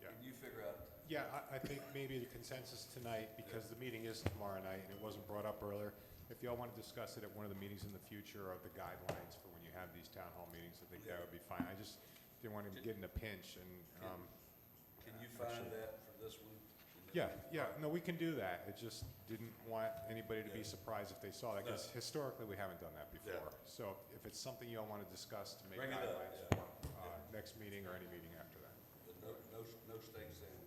Yeah. can you figure out? Yeah, I think maybe the consensus tonight, because the meeting is tomorrow night and it wasn't brought up earlier, if y'all want to discuss it at one of the meetings in the future of the guidelines for when you have these town hall meetings, I think that would be fine. I just didn't want him to get in a pinch and, Can you find that for this one? yeah, no, we can do that. It just didn't want anybody to be surprised if they saw that, because historically, we haven't done that before. Yeah. So if it's something y'all want to discuss to make Bring it up, guidelines yeah. for, next meeting or any meeting after that. No steak sandwich.